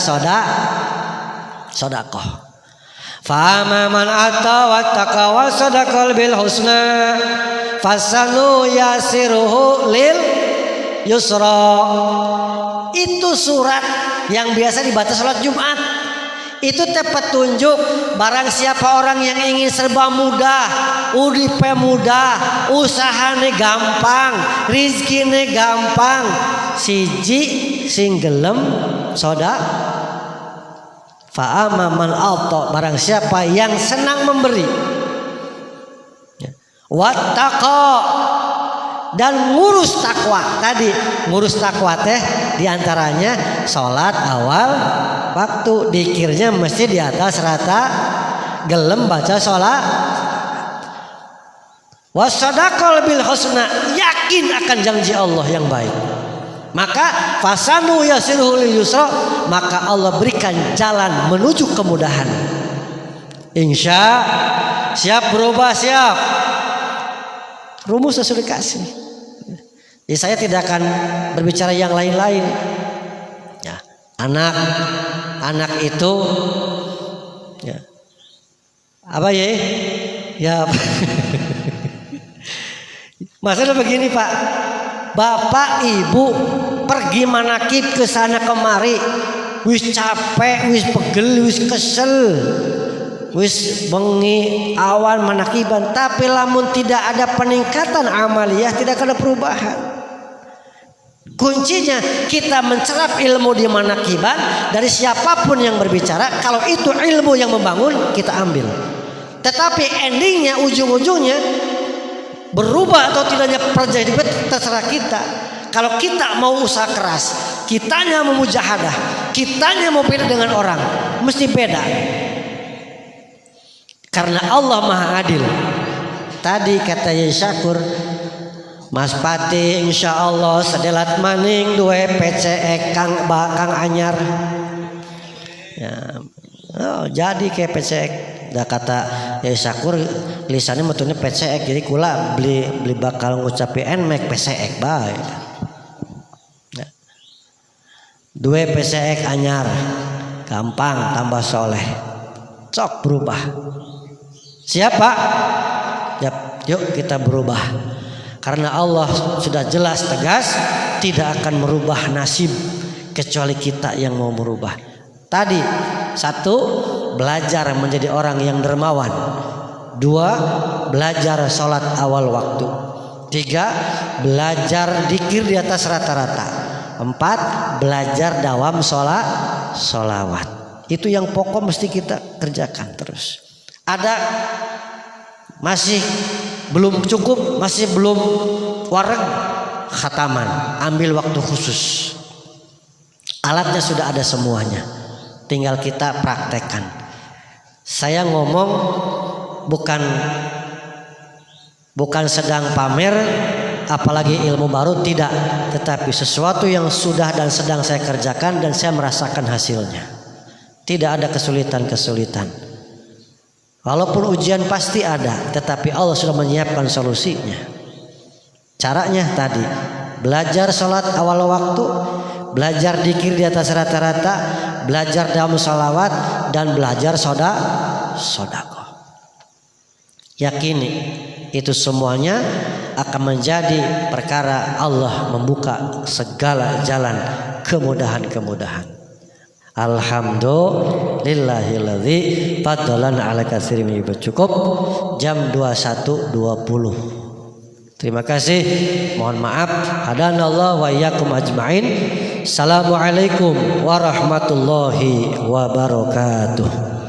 sodakoh. Fa'ama man ata wattaqa wa sadaqal bil husna fasanu yasiruhu lil yusra. Itu surat yang biasa dibaca sholat Jumat. Itu petunjuk barang siapa orang yang ingin serba mudah, uripe mudah, usahane gampang, rizkine gampang, siji sing gelem fa'ama man alta, barang siapa yang senang memberi, wattaqa, dan ngurus takwa. Tadi ngurus takwa diantaranya sholat awal waktu, dikirnya mesti di atas rata, gelem baca sholat, wasadaqal bil husna, yakin akan janji Allah yang baik. Maka fasanu yasiruhu lil yusra, maka Allah berikan jalan menuju kemudahan. Insya siap berubah, siap. Rumus sudah dikasih. Ya, saya tidak akan berbicara yang lain-lain. Ya, anak itu ya. Apa ya? Ya. Masalah begini, Pak. Bapak ibu pergi manakib ke sana kemari, wis capek, wis pegel, wis kesel, wis bengi awan manakiban, tapi lamun tidak ada peningkatan amaliyah, tidak ada perubahan. Kuncinya kita mencerap ilmu di manakiban dari siapapun yang berbicara. Kalau itu ilmu yang membangun, kita ambil. Tetapi endingnya, ujung-ujungnya berubah atau tidaknya perjalanan hidup terserah kita. Kalau kita mau usaha keras, kitanya mau mujahadah, kitanya mau beda dengan orang, mesti beda. Karena Allah Maha Adil. Tadi kata Syakur, Mas Pati insya Allah sedelat maning 2 PCE Kang Anyar. Ya, jadi kayak PCE. Dah kata Syakur lisannya metune PCE, jadi kula beli bakal ngucapi enmek PCE baik. 2 PCE anyar, gampang tambah soleh, cok berubah. Siapa? Yuk kita berubah. Karena Allah sudah jelas tegas tidak akan merubah nasib kecuali kita yang mau merubah. Tadi 1, belajar menjadi orang yang dermawan. 2, belajar sholat awal waktu. 3, belajar dzikir di atas rata-rata. 4, belajar dawam sholawat. Itu yang pokok mesti kita kerjakan terus. Ada masih belum cukup, masih belum wareg, khataman, ambil waktu khusus. Alatnya sudah ada semuanya, tinggal kita praktekkan. Saya ngomong bukan sedang pamer apalagi ilmu baru, tidak, tetapi sesuatu yang sudah dan sedang saya kerjakan dan saya merasakan hasilnya. Tidak ada kesulitan-kesulitan. Walaupun ujian pasti ada, tetapi Allah sudah menyiapkan solusinya. Caranya tadi, belajar sholat awal waktu, belajar dzikir di atas rata-rata, belajar dalam sholawat, dan belajar sodako. Yakini itu semuanya akan menjadi perkara Allah membuka segala jalan kemudahan-kemudahan. Alhamdulillahilladzi faddalana ala katsirin min ibadihi. Cukup jam 21.20. Terima kasih. Mohon maaf. Hadanallahu wa iyyakum ajmain. Assalamualaikum warahmatullahi wabarakatuh.